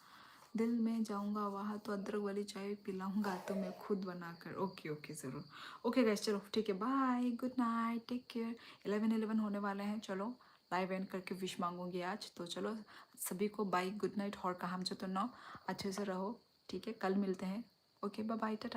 A: दिल में जाऊँगा वहाँ तो अदरक वाली चाय पिलाऊंगा तो मैं खुद बनाकर, ओके ओके ज़रूर। ओके गैस चलो ठीक है, bye good night take care. 11:11 होने वाले हैं, चलो लाइव एंड करके विश मांगूंगी आज तो। चलो सभी को बाय गुड नाइट, और काम जो तो ना अच्छे से रहो, ठीक है कल मिलते हैं, ओके बाय बाय टाटा।